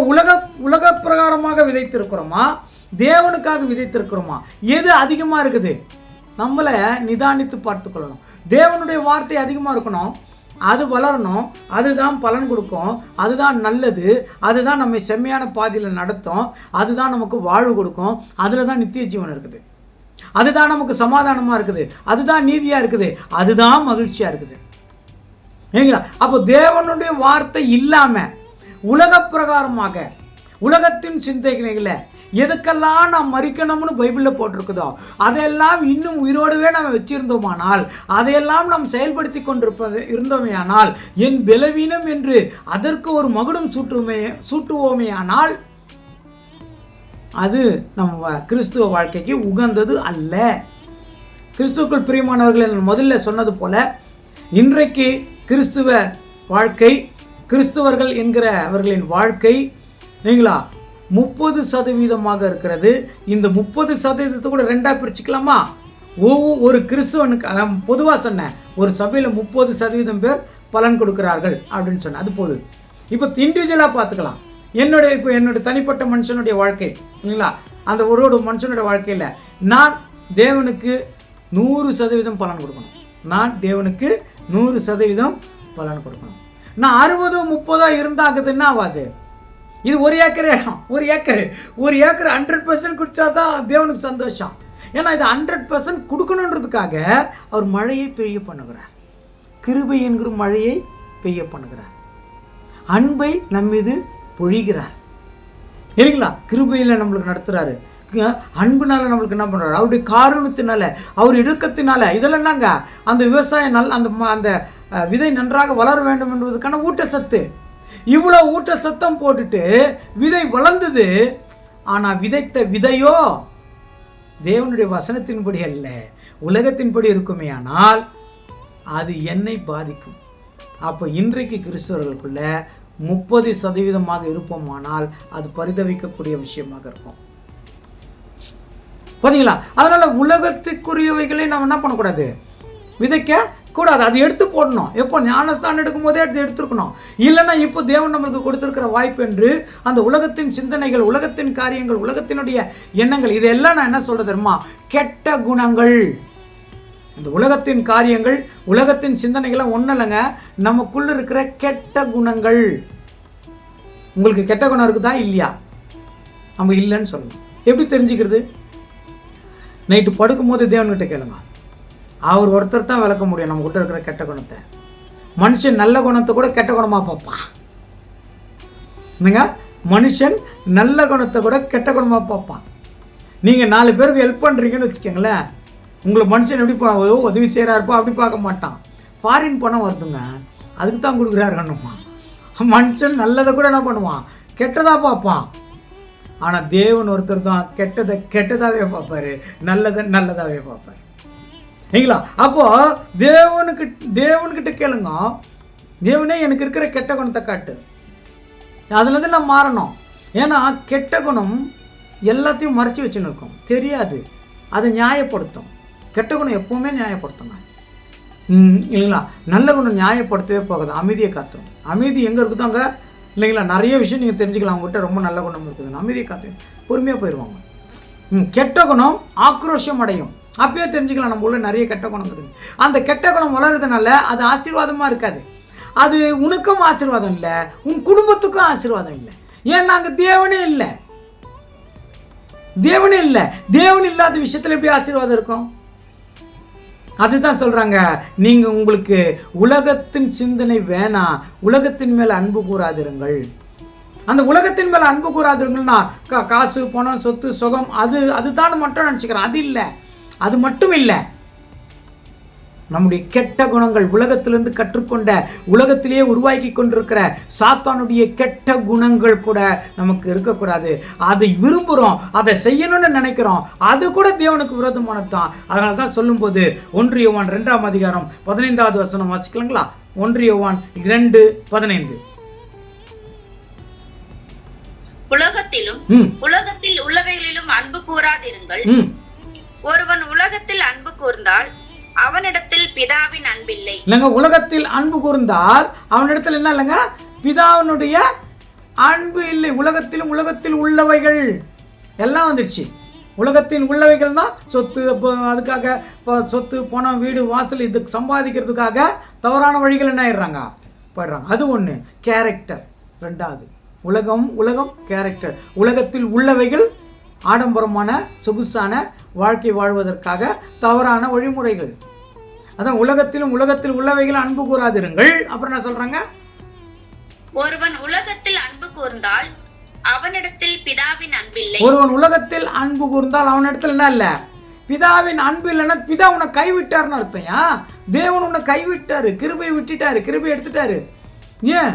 உலக பிரகாரமாக விதைத்திருக்கிறோமா, தேவனுக்காக விதைத்திருக்கிறோமா? எது அதிகமாக இருக்குது? நம்மளை நிதானித்து பார்த்து கொள்ளணும். தேவனுடைய வார்த்தை அதிகமாக இருக்கணும், அது வளரணும், அதுதான் பலன் கொடுக்கும், அதுதான் நல்லது, அதுதான் நம்மை செம்மையான பாதையில் நடத்தும், அதுதான் நமக்கு வாழ்வு கொடுக்கும், அதில் தான் நித்திய ஜீவன் இருக்குது, அதுதான் நமக்கு சமாதானமாக இருக்குது, அதுதான் நீதியாக இருக்குது, அதுதான் மகிழ்ச்சியாக இருக்குது. சரிங்களா? அப்போ தேவனுடைய வார்த்தை இல்லாமல் உலக பிரகாரமாக உலகத்தின் சிந்தனைகளை எதுக்கெல்லாம் நாம் மறிக்கணும்னு பைபிளில் போட்டிருக்குதோ அதையெல்லாம் இன்னும் உயிரோடவே நம்ம வச்சிருந்தோமானால், அதையெல்லாம் நாம் செயல்படுத்தி இருந்தோமே ஆனால், என் பலவீனம் என்று அதற்கு ஒரு மகுடம் சூட்டுவோமே ஆனால், அது நம்ம கிறிஸ்துவ வாழ்க்கைக்கு உகந்தது அல்ல. கிறிஸ்துவுக்குள் பிரியமானவர்கள் நான் முதல்ல சொன்னது போல, இன்றைக்கு கிறிஸ்துவ வாழ்க்கை, கிறிஸ்துவர்கள் என்கிற அவர்களின் வாழ்க்கை நீங்களா 30% இருக்கிறது. இந்த 30% கூட ரெண்டாக பிரிச்சுக்கலாமா? ஒரு கிறிஸ்துவனுக்கு பொதுவாக சொன்னேன், ஒரு சபையில் 30% பேர் பலன் கொடுக்கிறார்கள் அப்படின்னு சொன்னேன், அது போதும். இப்போ இண்டிவிஜுவலாக பார்த்துக்கலாம். என்னுடைய தனிப்பட்ட மனுஷனுடைய வாழ்க்கை இல்லைங்களா, அந்த ஒரு மனுஷனுடைய வாழ்க்கையில் நான் தேவனுக்கு 100% பலன் கொடுக்கணும். நான் தேவனுக்கு 100% பலன் கொடுக்கணும். நான் 60-30 இருந்தாகுதுன்னா ஆகாது. இது ஒரு ஏக்கர் இடம், ஒரு ஏக்கர் 100% குடிச்சா தான் தேவனுக்கு சந்தோஷம். ஏன்னா இது 100% கொடுக்கணுன்றதுக்காக அவர் மழையை பெய்ய பண்ணுகிறார், கிருபை என்கிற மழையை பெய்ய பண்ணுகிறார், அன்பை நம்மீது பொழிகிறார் இல்லைங்களா? கிருபையில் நம்மளுக்கு நடத்துகிறாரு, அன்புனால நம்மளுக்கு என்ன பண்ணுறாரு, அவருடைய காரணத்தினால, அவர் இடுக்கத்தினால. இதெல்லாம் என்னங்க, அந்த விவசாயம் அந்த விதை நன்றாக வளர வேண்டும் என்பதற்கான ஊட்டச்சத்து. இவ்வளோ ஊட்டச்சத்தம் போட்டுட்டு விதை வளர்ந்தது. ஆனால் விதைத்த விதையோ தேவனுடைய வசனத்தின்படி அல்ல, உலகத்தின்படி இருக்குமே, ஆனால் அது என்னை பாதிக்கும். அப்போ இன்றைக்கு கிறிஸ்தவர்களுக்குள்ள 30% இருப்போமானால் அது பரிதவிக்கக்கூடிய விஷயமாக இருக்கும். பார்த்தீங்களா? அதனால உலகத்துக்குரியவைகளை நம்ம என்ன பண்ணக்கூடாது, விதைக்க கூடாது. அது எடுத்து போடணும். எப்போ ஞானஸ்தானம் எடுக்கும் போதே எடுத்துருக்கணும். இல்லைன்னா இப்போ தேவன் நம்மளுக்கு கொடுத்துருக்கிற வாய்ப்பு என்று அந்த உலகத்தின் சிந்தனைகள், உலகத்தின் காரியங்கள், உலகத்தினுடைய எண்ணங்கள், இதெல்லாம் நான் என்ன சொல்றது தெரியுமா, கெட்ட குணங்கள். இந்த உலகத்தின் காரியங்கள், உலகத்தின் சிந்தனைகள்லாம் ஒன்றும் இல்லைங்க, நமக்குள்ள இருக்கிற கெட்ட குணங்கள். உங்களுக்கு கெட்ட குணம் இருக்குதா இல்லையா? நம்ம இல்லைன்னு சொல்லணும். எப்படி தெரிஞ்சுக்கிறது? நைட்டு படுக்கும்போது தேவன்கிட்ட கேளுங்க, அவர் ஒருத்தர் தான் விளக்க முடியும் நம்ம கிட்ட இருக்கிற கெட்ட குணத்தை. மனுஷன் நல்ல குணத்தை கூட கெட்ட குணமாக பார்ப்பான். என்னங்க, மனுஷன் நல்ல குணத்தை கூட கெட்ட குணமாக பார்ப்பான். நீங்கள் 4 பேருக்கு ஹெல்ப் பண்ணுறீங்கன்னு வச்சுக்கோங்களேன், உங்களை மனுஷன் எப்படி உதவி செய்கிறாருப்போ அப்படி பார்க்க மாட்டான். ஃபாரின் பணம் வருதுங்க, அதுக்கு தான் கொடுக்குறாருன்னுமா. மனுஷன் நல்லதை கூட என்ன பண்ணுவான், கெட்டதாக பார்ப்பான். ஆனால் தேவன் ஒருத்தர் தான் கெட்டதை கெட்டதாகவே பார்ப்பாரு, நல்லதை நல்லதாகவே பார்ப்பார். சரிங்களா? அப்போ தேவன்கிட்ட கேளுங்க, தேவனே எனக்கு இருக்கிற கெட்ட குணத்தை காட்டு, அதுலேருந்து நான் மாறணும். ஏன்னா கெட்ட குணம் எல்லாத்தையும் மறைச்சி வச்சுன்னு இருக்கும், தெரியாது, அதை நியாயப்படுத்தும். கெட்ட குணம் எப்பவுமே நியாயப்படுத்துங்க இல்லைங்களா? நல்ல குணம் நியாயப்படுத்தவே போகாது, அமைதியை காத்துரும். அமைதி எங்கே இருக்குதோ அங்கே இல்லைங்களா, நிறைய விஷயம் நீங்கள் தெரிஞ்சுக்கலாம். அவங்ககிட்ட ரொம்ப நல்ல குணம் இருக்குது, அமைதியை காத்து பொறுமையாக போயிடுவாங்க. கெட்ட குணம் ஆக்ரோஷம் அடையும், அப்பயே தெரிஞ்சுக்கலாம் நம்ம உள்ள நிறைய கெட்ட குணம் இருக்குது. அந்த கெட்ட குணம் வளர்றதுனால அது ஆசீர்வாதமாக இருக்காது. அது உனக்கும் ஆசீர்வாதம் இல்லை, உன் குடும்பத்துக்கும் ஆசீர்வாதம் இல்லை. ஏன்னா அங்கே தேவனே இல்லை. தேவன் இல்லாத விஷயத்தில் எப்படி ஆசீர்வாதம் இருக்கும்? அதுதான் சொல்றாங்க, நீங்க உங்களுக்கு உலகத்தின் சிந்தனை வேணாம், உலகத்தின் மேல அன்பு கூறாதிருங்கள். அந்த உலகத்தின் மேல அன்பு கூறாதிருங்கள்னா காசு, பணம், சொத்து, சுகம், அதுதான் மட்டும் நினச்சிக்கிறேன். அது இல்லை, அது மட்டும் இல்லை. நம்முடைய கெட்ட குணங்கள், உலகத்திலிருந்து கற்றுக்கொண்ட, உலகத்திலேயே உருவாக்கி கொண்டிருக்கிற சாத்தானுடைய கெட்ட குணங்கள் கூட நமக்கு இருக்கக்கூடாது. அதை விரும்புகிறோம், அதை செய்யணும்னு நினைக்கிறோம், அது கூட தேவனுக்கு விரோதமானது தான். அதனால தான் சொல்லும்போது 1 யோவான் 2ஆம் அதிகாரம் 15வது வசனம் வாசிக்கலாங்களா? 1 யோவான் 2:15.
உலகத்திலும் உலகத்தில் உள்ளவைகளிலும் அன்பு கூறாதிருங்கள். ஒருவன் உலகத்தில் அன்பு கூர்ந்தால் அவனிடத்தில் பிதாவின் அன்பில்லை.
இல்லைங்க, உலகத்தில் அன்பு கூர்ந்தால் அவனிடத்தில் என்ன இல்லைங்க, பிதாவினுடைய அன்பு இல்லை. உலகத்திலும் உலகத்தில் உள்ளவைகள் எல்லாம் வந்துடுச்சு. உலகத்தில் உள்ளவைகள் தான் சொத்து. அதுக்காக இப்போ சொத்து, பணம், வீடு, வாசல் இதுக்கு சம்பாதிக்கிறதுக்காக தவறான வழிகள் என்ன ஆயிடுறாங்க, போயிடுறாங்க. அது ஒன்று. கேரக்டர் ரெண்டாவது. உலகம் கேரக்டர். உலகத்தில் உள்ளவைகள் ஆடம்பரமான சொகுசான வாழ்க்கை வாழ்வதற்காக தவறான வழிமுறைகள். அதான் உலகத்திலும் உலகத்தில் உள்ளவைகள் அன்பு கூறாதிருங்கள். அப்புறம் என்ன சொல்றாங்க,
ஒருவன் உலகத்தில் அன்பு கூர்ந்தால் அவனிடத்தில் பிதாவின் அன்பில்லை.
ஒருவன் உலகத்தில் அன்பு கூர்ந்தால் அவனிடத்தில் என்ன இல்ல, பிதாவின் அன்பு இல்லைன்னா பிதா உன்னை கைவிட்டாருன்னு அர்த்தம்யா. தேவன் உன்னை கைவிட்டாரு, கிருபை விட்டுட்டாரு, கிருபை எடுத்துட்டாரு. ஏன்,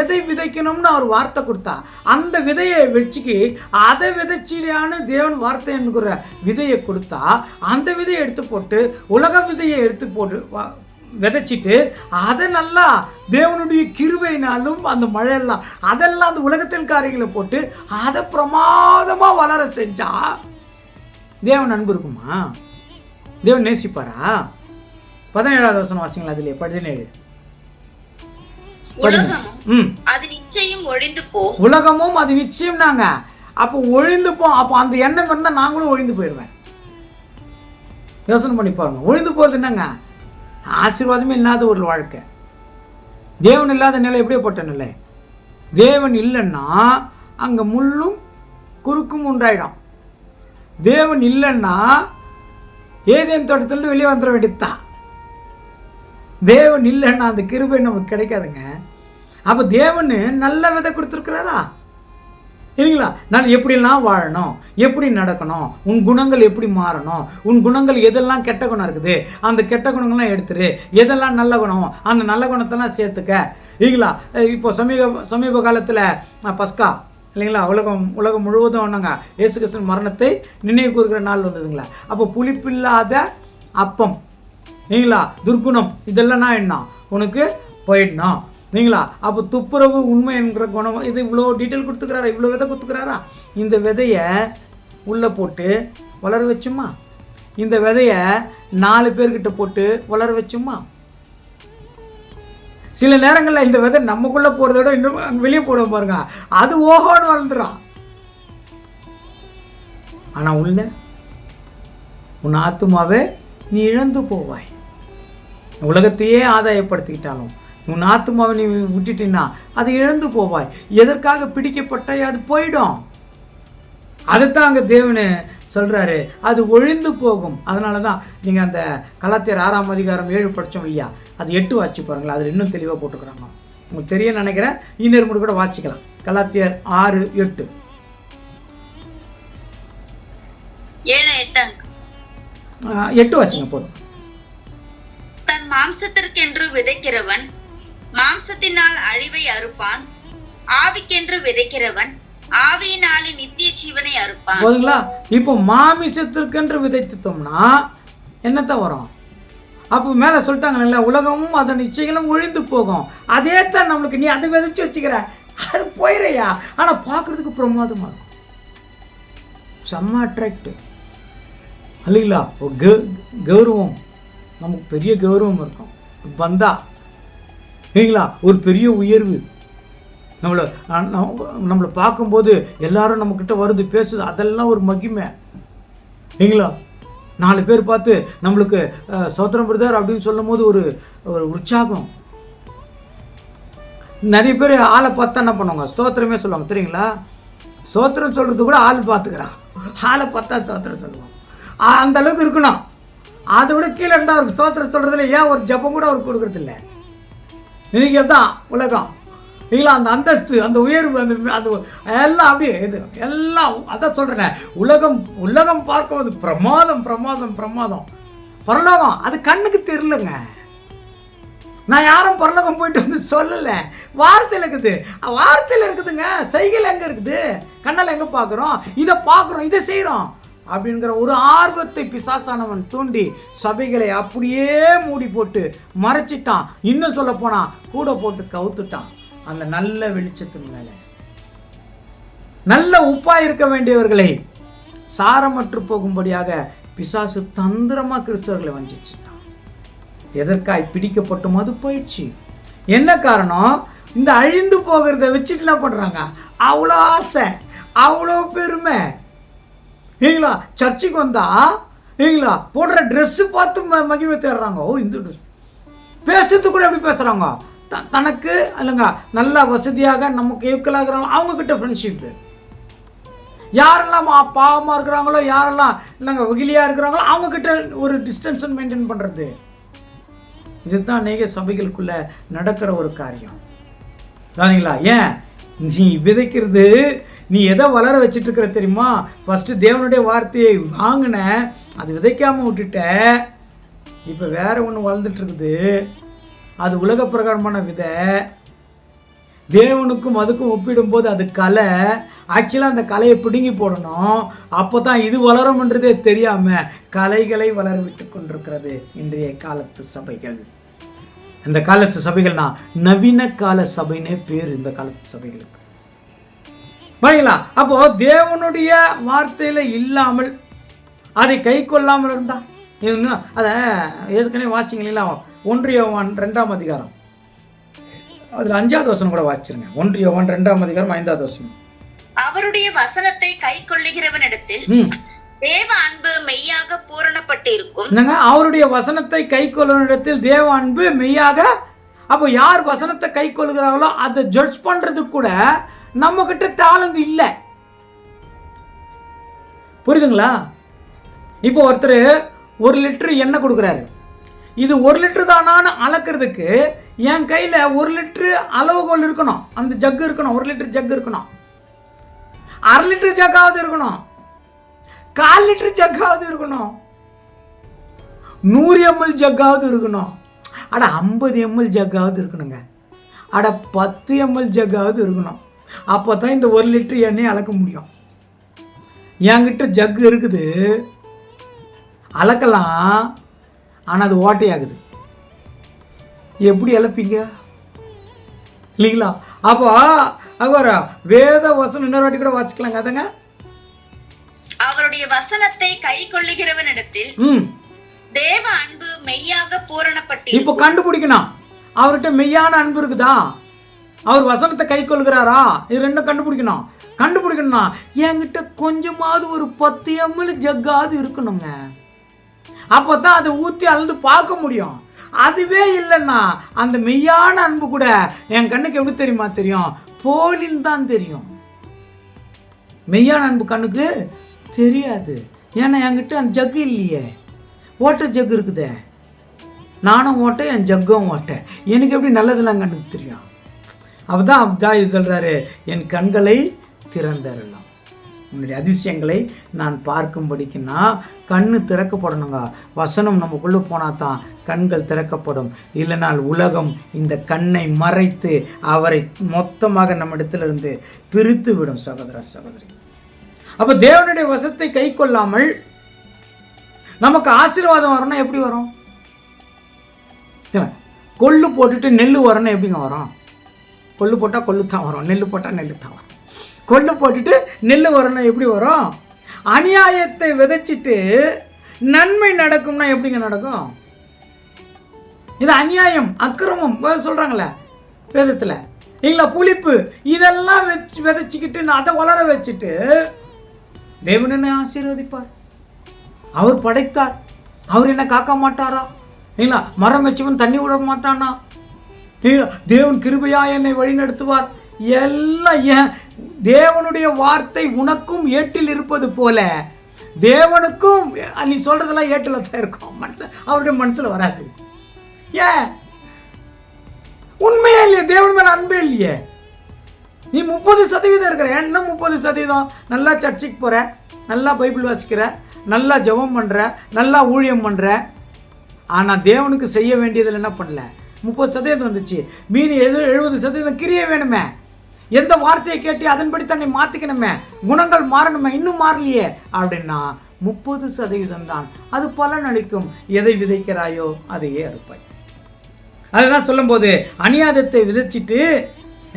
எதை விதைக்கணும்னு அவர் வார்த்தை கொடுத்தா அந்த விதையை வச்சுக்கி அதை விதைச்சியான்னு தேவன் வார்த்தை என்கிற விதையை கொடுத்தா அந்த விதையை எடுத்து போட்டு உலக விதையை எடுத்து போட்டு விதைச்சிட்டு அதை நல்லா தேவனுடைய கிருபையினாலும் அந்த மழையெல்லாம் அதெல்லாம் அந்த உலகத்தின் காரியங்களை போட்டு அதை பிரமாதமாக வளர செஞ்சா தேவன் அன்பு இருக்குமா? தேவன் நேசிப்பாரா? 17வது வசனம் வாசிங்களா. அதிலே 17.
உலகமும் அது நிச்சயம் ஒழிந்து போ.
உலகமும் அது நிச்சயம் நாங்க அப்போ ஒழிந்து போ. அப்போ அந்த எண்ணம் இருந்தா நாங்களும் ஒழிந்து போயிடுவேன். யோசனை பண்ணி பாருங்க. ஒழிந்து போறது என்னங்க, ஆசீர்வாதமே இல்லாத ஒரு வாழ்க்கை. தேவன் இல்லாத நிலை எப்படிப்பட்ட நிலை? தேவன் இல்லைன்னா அங்க முள்ளும் குறுக்கும் உண்டாயிடும். தேவன் இல்லைன்னா ஏதேன் தோட்டத்திலிருந்து வெளியே வந்துட வேண்டியதுதான். தேவன் இல்லைன்னா அந்த கிருபை நமக்கு கிடைக்காதுங்க. அப்போ தேவன் நல்ல விதை கொடுத்துருக்கிறாரா இல்லைங்களா? நான் எப்படிலாம் வாழணும், எப்படி நடக்கணும், உன் குணங்கள் எப்படி மாறணும், உன் குணங்கள் எதெல்லாம் கெட்ட குணம் இருக்குது அந்த கெட்ட குணங்கள்லாம் எடுத்துரு, எதெல்லாம் நல்ல குணம் அந்த நல்ல குணத்தெல்லாம் சேர்த்துக்க இல்லைங்களா? இப்போ சமீப காலத்தில் பஸ்கா இல்லைங்களா, உலகம் முழுவதும் ஒன்றுங்க இயேசு கிறிஸ்துவின் மரணத்தை நினைவு கூறுகிற நாள் வந்ததுங்களா. அப்போ புளிப்பில்லாத அப்பம் நீங்களா, துர்க்குணம் இதெல்லாம் என்ன உனக்கு போயிடணும் நீங்களா. அப்போ துப்புரவு உண்மை என்கிற குணம் இது இவ்வளோ டீட்டெயில் கொடுத்துக்கிறாரா, இவ்வளோ விதை கொடுத்துக்கிறாரா? இந்த விதையை உள்ளே போட்டு வளர வச்சுமா? இந்த விதையை 4 பேர்கிட்ட போட்டு வளர வச்சுமா? சில நேரங்களில் இந்த விதை நமக்குள்ளே போகிறத விட இன்னும் வெளியே போடுவோம் பாருங்க, அது ஓஹோன்னு வளர்ந்துடும். ஆனால் உள்ள உன் ஆத்துமாவே நீ இழந்து போவாய். உலகத்தையே ஆதாயப்படுத்திக்கிட்டாலும் உன் ஆத்துமாவை நீ விட்டுட்டீன்னா அதை இழந்து போவாய். எதற்காக பிடிக்கப்பட்டாய் அது போயிடும். அதைத்தான் அங்கே தேவனு சொல்கிறாரு, அது ஒழிந்து போகும். அதனால தான் நீங்கள் அந்த கலாத்தியர் 6ஆம் அதிகாரம் 7 படித்தோம் இல்லையா, அது 8 வாசிச்சு பாருங்களா, அதில் இன்னும் தெளிவாக போட்டுக்கிறாங்க. உங்களுக்கு தெரிய நினைக்கிறேன், இன்னொரு முறை கூட வாசிக்கலாம். கலாத்தியர் 6:8 8 வாசிங்க போதும்.
தன் மாம்சத்திற்கென்று விதைக்கிறவன் மாம்சத்தினால் அழிவை அறுப்பான், ஆவிக்கென்று விதைக்கிறவன் ஆவியினாலே நித்திய ஜீவனை அறுப்பான்.
போதுங்களா? இப்போ மாமிசத்திற்கென்று விதைத்தோம்னா என்னத்தான் வரும்? அப்போ மேலே சொல்லிட்டாங்கல்ல, உலகமும் அதன் நிச்சயங்களும் ஒழிந்து போகும். அதே தான் நம்மளுக்கு. நீ அதை விதைச்சு வச்சுக்கிற, அது போயிறையா. ஆனால் பார்க்குறதுக்கு பிரமாதமாக இருக்கும், செம்ம அட்ராக்டிவ் இல்லைங்களா? கௌரவம், நமக்கு பெரிய கௌரவம் இருக்கும் வந்தா இல்லைங்களா? ஒரு பெரிய உயர்வு நம்மளை பார்க்கும்போது எல்லாரும் நம்மக்கிட்ட வருது பேசுது, அதெல்லாம் ஒரு மகிமை இல்லைங்களா? 4 பேர் பார்த்து நம்மளுக்கு சோத்திரம் பிரதர் அப்படின்னு சொல்லும் போது ஒரு உற்சாகம். நிறைய பேர் ஆளை பார்த்தா என்ன பண்ணுவாங்க, ஸ்தோத்திரமே சொல்லுவாங்க தெரியுங்களா? ஸ்தோத்திரம் சொல்கிறது கூட ஆள் பார்த்துக்கிறான், ஆளை பார்த்தா ஸ்தோத்திரம் சொல்லுவாங்க. அந்த அளவுக்கு இருக்கணும். அதை விட கீழே இருந்தால் அவருக்கு ஸ்தோத்திரம் சொல்கிறதுல ஏன் ஒரு ஜபம் கூட அவருக்கு கொடுக்குறதில்ல. இன்னைக்கு தான் உலகம் இல்லைங்களா? அந்த அந்தஸ்து, அந்த உயர்வு, அந்த எல்லாம் அப்படியே இது எல்லாம் அதான் சொல்கிறேன். உலகம் பார்க்கும்போது பிரமாதம் பிரமாதம் பிரமாதம். பரலோகம் அது கண்ணுக்கு தெரியலங்க. நான் யாரும் பரலோகம் போயிட்டு வந்து சொல்லலை, வார்த்தையில் இருக்குதுங்க. செய்கையில் எங்கே இருக்குது? கண்ணால் எங்கே பார்க்குறோம்? இதை பார்க்குறோம், இதை செய்கிறோம் அப்படிங்கிற ஒரு ஆர்வத்தை பிசாசானவன் தூண்டி சபைகளை அப்படியே மூடி போட்டு மறைச்சிட்டான். இன்னும் சொல்ல போனா கூட போட்டு கவுத்துட்டான் அந்த நல்ல வெளிச்சத்தின் மேலே. நல்ல உப்பாய் இருக்க வேண்டியவர்களை சாரமற்று போகும்படியாக பிசாசு தந்திரமா கிறிஸ்தவர்களை வஞ்சிச்சுட்டான். எதற்காய் பிடிக்கப்பட்டும் அது போயிடுச்சு. என்ன காரணம்? இந்த அழிந்து போகிறத வச்சுட்டுலாம் பண்றாங்க. அவ்வளோ ஆசை, அவ்வளோ பெருமை. இல்லைங்களா? சர்ச்சுக்கு வந்தா இல்லைங்களா போடுற ட்ரெஸ்ஸு பார்த்து மகிமை தேடுறாங்க. ஓ, இந்த ட்ரெஸ் பேசுறது கூட எப்படி பேசுகிறாங்க? தனக்கு இல்லைங்க நல்லா வசதியாக நமக்கு ஈக்குவலாகிறாங்களோ அவங்கக்கிட்ட ஃப்ரெண்ட்ஷிப்பு. யாரெல்லாம் பாவமாக இருக்கிறாங்களோ, யாரெல்லாம் இல்லைங்க வெகிலியாக இருக்கிறாங்களோ அவங்கக்கிட்ட ஒரு டிஸ்டன்ஸை மெயின்டைன் பண்ணுறது. இதுதான் அநேக சபைகளுக்குள்ளே நடக்கிற ஒரு காரியம். சரிங்களா? ஏன் நீ விதைக்கிறது, நீ எதை வளர வச்சுட்டு இருக்கிற தெரியுமா? ஃபஸ்ட்டு தேவனுடைய வார்த்தையை வாங்கின, அது விதைக்காமல் விட்டுட்ட. இப்போ வேற ஒன்று வளர்ந்துட்டு இருக்குது. அது உலக பிரகாரமான விதை. தேவனுக்கும் அதுக்கும் ஒப்பிடும்போது அது கலை. ஆக்சுவலாக அந்த கலையை பிடுங்கி போடணும். அப்போ தான் இது வளரும்ன்றதே தெரியாமல் கலைகளை வளர விட்டு கொண்டிருக்கிறது இன்றைய காலத்து சபைகள். இந்த காலத்து சபைகள்னா நவீன கால சபைனே பேர் இந்த காலத்து சபைகளுக்கு. சரிங்களா? அப்போ தேவனுடைய வார்த்தையில் இல்லாமல் அதை கை கொள்ளாமல் இருந்தா இன்னும் அதை ஏற்கனவே வாசிங்களா? 1 யோவான் 2ஆம் அதிகாரம் அதில் 5வது வசனம் கூட வாசிச்சிருங்க. 1 யோவான் 2ஆம் அதிகாரம் 5வது வசனம்.
அவருடைய வசனத்தை கை கொள்ளுகிறவனிடத்தில் தேவ அன்பு மெய்யாக பூரணப்பட்டு இருக்கும்.
அவருடைய வசனத்தை கை கொள்ளுவனிடத்தில் தேவ அன்பு மெய்யாக. அப்போ யார் வசனத்தை கை கொள்ளுகிறாங்களோ அதை ஜட்ஜ் பண்றது கூட நம்ம கிட்ட தாளந்து இல்லை. புரியுதுங்களா? இப்போ ஒருத்தர் 1 லிட்டர் எண்ணெய் கொடுக்குறாரு. இது 1 லிட்டர் தானான்னு அளக்கிறதுக்கு என் கையில் 1 லிட்டரு அளவுகோல் இருக்கணும். அந்த ஜக்கு இருக்கணும். 1 லிட்டர் ஜக்கு இருக்கணும். 1/2 லிட்டர் ஜக்காவது இருக்கணும். 1/4 லிட்டர் ஜக்காவது இருக்கணும். 100 ml ஜக்காவது இருக்கணும். அட 50 ml ஜக்காவது இருக்கணுங்க. அட 10 ml ஜக்காவது இருக்கணும். அப்போ தான் இந்த 1 லிட்டர் எண்ணெய் அளக்க முடியும். என்கிட்ட ஜக்கு இருக்குது, அளக்கலாம். ஆனால் அது ஓட்டையாகுது. எப்படி அளப்பீங்க? இல்லைங்களா? அப்போ வேத வசனம் இன்னொரு வாட்டி கூட வாசிக்கலாங்க. அதங்க
அவருடைய வசனத்தை கை கொள்ளுகிறவனிடத்தில் தேவ அன்பு மெய்யாக பூரணப்பட்டு.
இப்போ கண்டுபிடிக்கணும் அவர்கிட்ட மெய்யான அன்பு இருக்குதா, அவர் வசனத்தை கை கொள்கிறாரா, இது ரெண்டும் கண்டுபிடிக்கணும்னா என்கிட்ட கொஞ்சமாவது ஒரு 10 ml ஜக்காவது இருக்கணுங்க. அப்போதான் அதை ஊற்றி அளந்து பார்க்க முடியும். அதுவே இல்லைன்னா அந்த மெய்யான அன்பு கூட என் கண்ணுக்கு எப்படி தெரியுமா தெரியும்? போலின்னு தான் தெரியும். மெய்யான அன்பு கண்ணுக்கு தெரியாது. ஏன்னா என்கிட்ட அந்த ஜக்கு இல்லையே. ஓட்டை ஜக்கு இருக்குதே. நானும் ஓட்டை, என் ஜக்கும் ஓட்டை. எனக்கு எப்படி நல்லதெல்லாம் கண்ணுக்கு தெரியும்? அப்பதான் அப்தாயி சொல்றாரு, என் கண்களை திறந்தரலாம், உன்னுடைய அதிசயங்களை நான் பார்க்கும்படிக்குன்னா கண்ணு திறக்கப்படணுங்க. வசனம் நமக்குள்ளே போனால் தான் கண்கள் திறக்கப்படும். இல்லைனால் உலகம் இந்த கண்ணை மறைத்து அவரை மொத்தமாக நம்மிடத்திலிருந்து பிரித்து விடும். சகோதர சகோதரி, அப்போ தேவனுடைய வசத்தை கை கொள்ளாமல் நமக்கு ஆசீர்வாதம் வரணும். எப்படி வரும்? கொள்ளு போட்டுட்டு நெல் வரணும். எப்படிங்க வரும்? கொள்ளு போட்டால் கொள்ளு தான் வரும், நெல் போட்டால் நெல் தான் வரும். கொள்ளு போட்டுட்டு நெல் வரணும். எப்படி வரும்? அநியாயத்தை விதைச்சிட்டு நன்மை நடக்கும்னா எப்படிங்க நடக்கும்? இது அநியாயம், அக்கிரமம் சொல்றாங்களே வேதத்தில் இல்லைங்களா? புளிப்பு இதெல்லாம் வச்சு விதைச்சிக்கிட்டு நான் அதை வளர வச்சுட்டு தேவன் என்ன ஆசீர்வதிப்பார்? அவர் படைத்தார், அவர் என்ன காக்க மாட்டாரா? இல்லைங்களா? மரம் வச்சவன் தண்ணி விட மாட்டானா? தேவன் கிருபையா என்னை வழி நடத்துவார். எல்லாம் ஏன் தேவனுடைய வார்த்தை உனக்கும் ஏட்டில் இருப்பது போல தேவனுக்கும் நீ சொல்றதெல்லாம் ஏட்டில் தான் இருக்கும். மனசு அவருடைய மனசுல வராது. ஏன்? உண்மையா இல்லையே? தேவன் மேல அன்பே இல்லையே. நீ 30% இருக்கிற, என்ன 30%? நல்லா சர்ச்சுக்கு போற, நல்லா பைபிள் வாசிக்கிற, நல்லா ஜெபம் பண்ற, நல்லா ஊழியம் பண்ற. ஆனா தேவனுக்கு செய்ய வேண்டியதில் என்ன பண்ணல? 30% வந்துச்சு. மீறி 70% கிரியை வேணுமே. எந்த வார்த்தையை கேட்டு அதன்படி தன்னை மாற்றிக்கணுமே, குணங்கள் மாறணுமே. இன்னும் மாறலையே அப்படின்னா 30% தான் அது பலன் அளிக்கும். எதை விதைக்கிறாயோ அதையே அறுப்பாய். அதுதான் சொல்லும்போது அநியாயத்தை விதைச்சிட்டு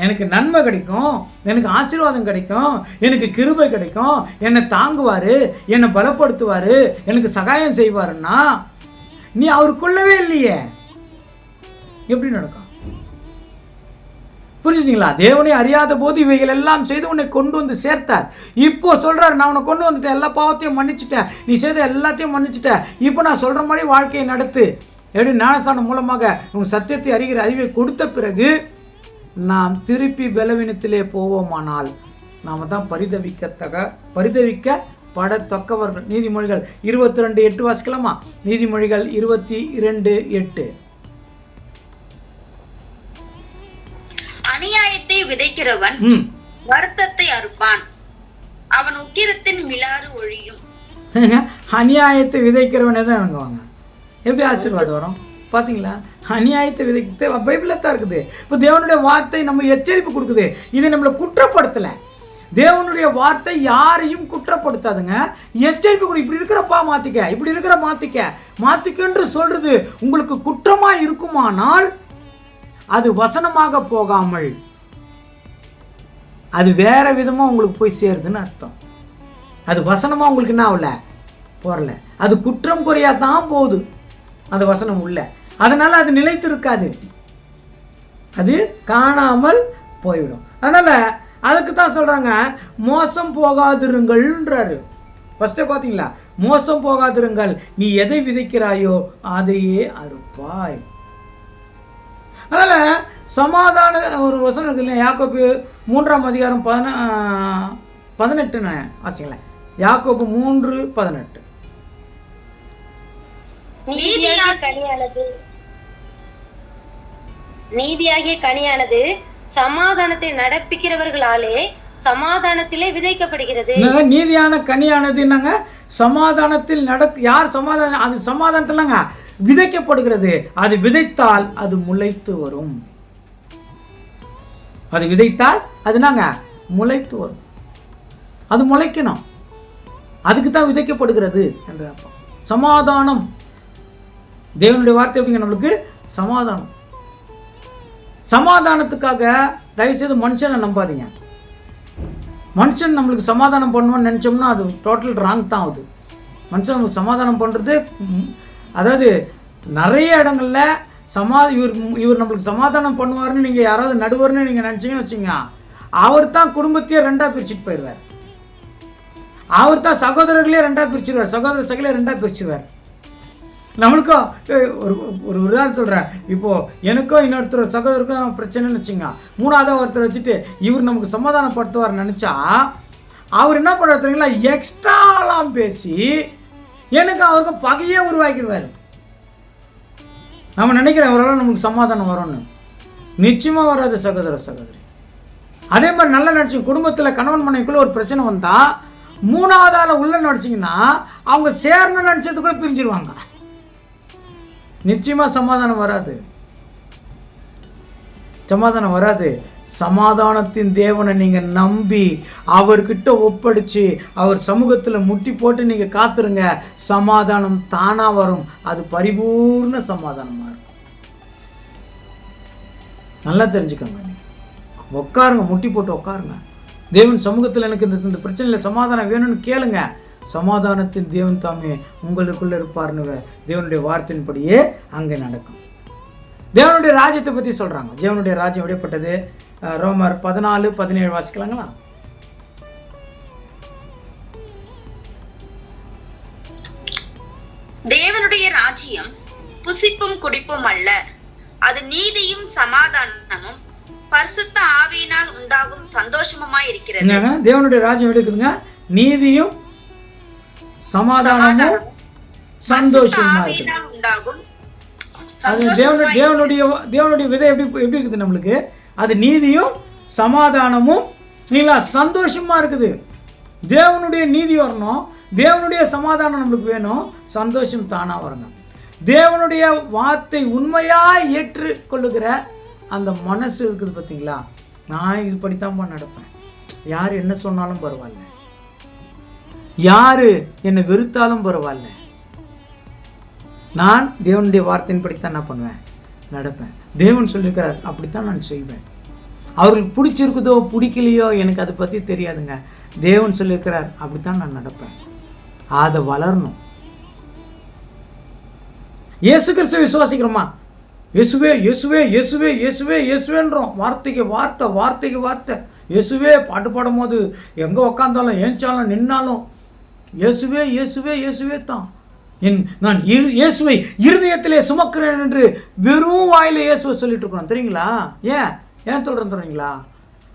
எனக்கு நன்மை கிடைக்கும், எனக்கு ஆசீர்வாதம் கிடைக்கும், எனக்கு கிருபை கிடைக்கும், என்னை தாங்குவார், என்னை பலப்படுத்துவார், எனக்கு சகாயம் செய்வாருன்னா நீ அவருக்குள்ளவே இல்லையே, எப்படி நடக்கும்? புரிஞ்சுங்களா? தேவனை அறியாத போது இவைகள் எல்லாம் செய்து உன்னை கொண்டு வந்து சேர்த்தார். இப்போ சொல்றாரு, நான் உன்னை கொண்டு வந்துட்டேன், எல்லா பாவத்தையும் மன்னிச்சுட்டேன், நீ செய்த எல்லாத்தையும் மன்னிச்சுட்டேன், இப்போ நான் சொல்ற மாதிரி வாழ்க்கையை நடத்து. எப்படி? ஞானஸ்தானம் மூலமாக உங்க சத்தியத்தை அறிகிற அறிவை கொடுத்த பிறகு நாம் திருப்பி பலவீனத்திலே போவோமானால் நாம தான் பரிதவிக்கப்படத்தக்கவர்கள். நீதிமொழிகள் 22:8 வாசிக்கலாமா? நீதிமொழிகள் 22:8.
அநியாயத்தை விதைக்கிறவன் வருத்தத்தை அறுப்பான், அவன் உக்கிரத்தின் மிலாறு ஒழியும்.
அநியாயத்தை விதைக்கிறவனே தான் இறங்குவாங்க. எப்படி ஆசீர்வாதம் வரும் பார்த்தீங்களா? அநியாயத்தை விதைக்கிறது பைபிளில் தான் இருக்குது. இப்போ தேவனுடைய வார்த்தை நம்ம எச்சரிப்பு கொடுக்குது, இதை நம்மளை குற்றப்படுத்தலை. தேவனுடைய வார்த்தை யாரையும் குற்றப்படுத்தாதுங்க, எச்சரிப்பு கொடு. இப்படி இருக்கிறப்பா மாற்றிக்க, இப்படி இருக்கிற மாற்றிக்கன்று சொல்றது உங்களுக்கு குற்றமாக இருக்குமானால் அது வசனமாக போகாமல் அது வேற விதமாக உங்களுக்கு போய் சேருதுன்னு அர்த்தம். அது வசனமாக உங்களுக்கு என்ன ஆகல, போகல, அது குற்றம் குறையாதான் போகுது, அது வசனம் உள்ள. அதனால அது நிலைத்து இருக்காது, அது காணாமல் போய்விடும். அதனால அதுக்கு தான் சொல்றாங்க மோசம் போகாதிருங்கள்ன்றாரு. ஃபர்ஸ்டே பார்த்தீங்களா? மோசம் போகாதிருங்கள், நீ எதை விதைக்கிறாயோ அதையே அறுப்பாய். அதனால சமாதான ஒரு வசனம் இருக்கு இல்லையா? யாக்கோபு 3:18 ஆசைங்களேன். யாக்கோபு 3:18.
நீதியாகிய கனியானது சமாதானத்தை நடப்பிக்கிறவர்களாலே சமாதானத்திலே விதைக்கப்படுகிறது.
நீதியான கனியானது என்னங்க? சமாதானத்தில் யார் சமாதானம்? அது சமாதானத்தில்ங்க விதைக்கப்படுகிறது. அது விதைத்தால் அது முளைத்து வரும். அது விதைத்தால் அது என்னங்க? முளைத்து வரும். அது முளைக்கணும், அதுக்கு தான் விதைக்கப்படுகிறது என்று அர்த்தம். சமாதானம், தேவனுடைய வார்த்தை எப்படிங்க? நம்மளுக்கு சமாதானம். சமாதானத்துக்காக தயவுசெய்து மனுஷனை நம்பாதீங்க. மனுஷன் நம்மளுக்கு சமாதானம் பண்ணுவோன்னு நினச்சோம்னா அது டோட்டல் ராங் தான் ஆகுது. மனுஷன் நம்மளுக்கு சமாதானம் பண்ணுறது, அதாவது நிறைய இடங்களில் இவர் நம்மளுக்கு சமாதானம் பண்ணுவார்னு நீங்கள் யாராவது நடுவர்னு நீங்கள் நினச்சிங்கன்னு வச்சுங்க, அவர் தான் குடும்பத்தையே ரெண்டாக பிரிச்சுட்டு போயிடுவார். அவர் தான் சகோதரர்களே ரெண்டாக பிரிச்சுடுவார், சகோதர சகலே ரெண்டாக பிரிச்சுடுவார். நம்மளுக்கும் ஒரு உதாரணம் சொல்கிறேன். இப்போது எனக்கும் இன்னொருத்தர் சகோதரருக்கும் பிரச்சனைன்னு வச்சுங்க, மூணாவதாக ஒருத்தர் வச்சுட்டு இவர் நமக்கு சமாதானப்படுத்துவார்னு நினச்சா அவர் என்ன பண்ணுறாரு தெரியுங்களா? எக்ஸ்ட்ராலாம் பேசி எனக்கு அவருக்கு பகையே உருவாக்கிடுவார். நம்ம நினைக்கிறோம் அவரால் நமக்கு சமாதானம் வரும்னு, நிச்சயமாக வராது சகோதர சகோதரி. அதே மாதிரி நல்லா நினச்சி குடும்பத்தில் கணவன் மனைவிக்குள்ளே ஒரு பிரச்சனை வந்தால் மூணாவதால் உள்ள நினச்சிங்கன்னா அவங்க சேர்ந்து நினச்சதுக்குள்ளே பிரிஞ்சிருவாங்க. நிச்சயமாக சமாதானம் வராது, சமாதானம் வராது. சமாதானத்தின் தேவனை நீங்கள் நம்பி அவர்கிட்ட ஒப்படைச்சு அவர் சமூகத்தில் முட்டி போட்டு நீங்கள் காத்துருங்க, சமாதானம் தானாக வரும். அது பரிபூர்ண சமாதானமாக இருக்கும். நல்லா தெரிஞ்சுக்கோங்க. நீங்கள் உட்காருங்க, முட்டி போட்டு உட்காருங்க. தேவன் சமூகத்தில் எனக்கு இந்த பிரச்சனையில் சமாதானம் வேணும்னு கேளுங்க. சமாதானத்தின் தேவன் தாமே உங்களுக்குள்ளே இருப்பார்னு தேவனுடைய வார்த்தையின்படியே அங்கே நடக்கும். தேவனுடைய ராஜ்யத்தை பற்றி சொல்கிறாங்க. தேவனுடைய ராஜ்யம் எப்படிப்பட்டது? ரோமர் 14:17 வாசிக்கலாங்களா?
தேவனுடைய ராஜ்யம் புசிப்பும் குடிப்பும் அல்ல, அது நீதியும் சமாதானமும் பரிசுத்த ஆவியினால் உண்டாகும் சந்தோஷமுமாய் இருக்கிறது.
தேவனுடைய ராஜ்யம் எப்படி இருக்குதுங்க? நீதியும் சமாதானமும் சந்தோஷமா உண்டாகும். அது தேவனுடைய விதை எப்படி இருக்குது நம்மளுக்கு? அது நீதியும் சமாதானமும் சந்தோஷமா இருக்குது. தேவனுடைய நீதி வரணும், தேவனுடைய சமாதானம் நம்மளுக்கு வேணும், சந்தோஷம் தானா வரணும். தேவனுடைய வார்த்தை உண்மையாக ஏற்றுக்கொள்ளுகிற அந்த மனசு இருக்குது பார்த்தீங்களா? நான் இது படித்தான் நடப்பேன், யார் என்ன சொன்னாலும் பரவாயில்ல, யார் என்னை வெறுத்தாலும் பரவாயில்ல, நான் தேவனுடைய வார்த்தையின் படித்தான் என்ன பண்ணுவேன், நடப்பேன். தேவன் சொல்லியிருக்கிறார், அப்படித்தான் நான் செய்வேன். அவர்களுக்கு பிடிச்சிருக்குதோ பிடிக்கலையோ எனக்கு அதை பற்றி தெரியாதுங்க. தேவன் சொல்லியிருக்கிறார், அப்படித்தான் நான் நடப்பேன். அதை வளரணும். இயேசு கிறிஸ்துவை விசுவாசிக்கிறோமா? இயேசுவே இயேசுவே இயேசுவே இயேசுவே இயேசுவேன்றோம். வார்த்தைக்கு வார்த்தை, வார்த்தைக்கு வார்த்தை. இயேசுவே பாட்டு பாடும் போது எங்கே உக்காந்தாலும் ஏஞ்சாலும் நின்னாலும் இயேசுவே இயேசுவே இயேசுவே தான். நான் இயேசுவை இருதயத்திலே சுமக்கிறேன் என்று வெறும் வாயில இயேசுவை சொல்லிட்டு இருக்கிறோம். தெரியுங்களா? ஏன் சொல்கிறேன் தெரியுங்களா?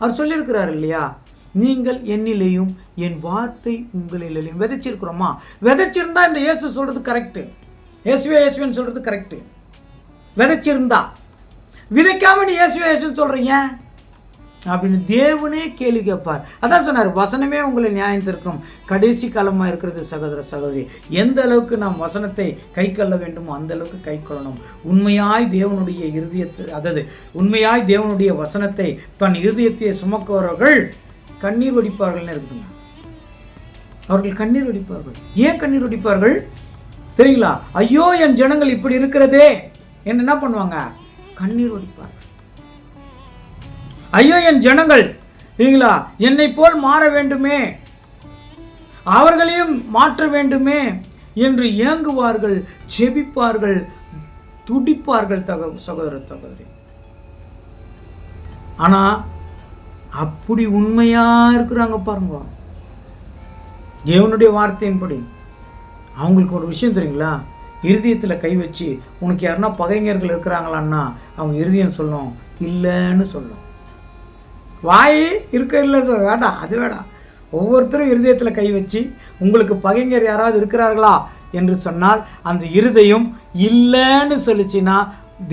அவர் சொல்லியிருக்கிறார் இல்லையா, நீங்கள் என்னிலேயும் என் வார்த்தை உங்களிலேயும் விதைச்சிருக்கிறோமா? விதைச்சிருந்தா இந்த இயேசு சொல்கிறது கரெக்டு. இயேசுவே இயேசுவேன்னு சொல்கிறது கரெக்டு. விதைச்சிருந்தா. விதைக்காம நீ இயேசுவே இயேசுன்னு சொல்கிறீங்க அப்படின்னு தேவனே கேள்வி கேட்பார். அதான் சொன்னார், வசனமே உங்களை நியாயம் தீர்க்கும். கடைசி காலமாக இருக்கிறது சகோதர சகோதரி. எந்த அளவுக்கு நாம் வசனத்தை கை கொள்ள வேண்டுமோ அந்த அளவுக்கு கை கொள்ளணும். உண்மையாய் தேவனுடைய இருதயத்தை, அதாவது உண்மையாய் தேவனுடைய வசனத்தை தன் இருதயத்தை சுமக்குவவர்கள் கண்ணீர் வடிப்பார்கள்னு இருக்குதுங்க. அவர்கள் கண்ணீர் வடிப்பார்கள். ஏன் கண்ணீர் வடிப்பார்கள் தெரியுங்களா? ஐயோ என் ஜனங்கள் இப்படி இருக்கிறதே என்ன பண்ணுவாங்க? கண்ணீர் வடிப்பார்கள். ஐயோ என் ஜனங்கள் சரிங்களா என்னை போல் மாற வேண்டுமே, அவர்களையும் மாற்ற வேண்டுமே என்று ஏங்குவார்கள், ஜெபிப்பார்கள், துடிப்பார்கள். சகோதர சகோதரி, ஆனா அப்படி உண்மையா இருக்கிறாங்க பாருங்க. தேவனுடைய வார்த்தையின்படி அவங்களுக்கு ஒரு விஷயம் தெரியுங்களா? இருதயத்தில் கை வச்சு உனக்கு யாருன்னா பகைஞர்கள் இருக்கிறாங்களான்னா அவங்க இருதயம் சொல்லும் இல்லைன்னு சொல்லும். வாய் இருக்க இல்லை வேண்டாம், அது வேண்டாம். ஒவ்வொருத்தரும் இருதயத்தில் கை வச்சு உங்களுக்கு பகைஞர் யாராவது இருக்கிறார்களா என்று சொன்னால் அந்த இருதயம் இல்லைன்னு சொல்லிச்சுன்னா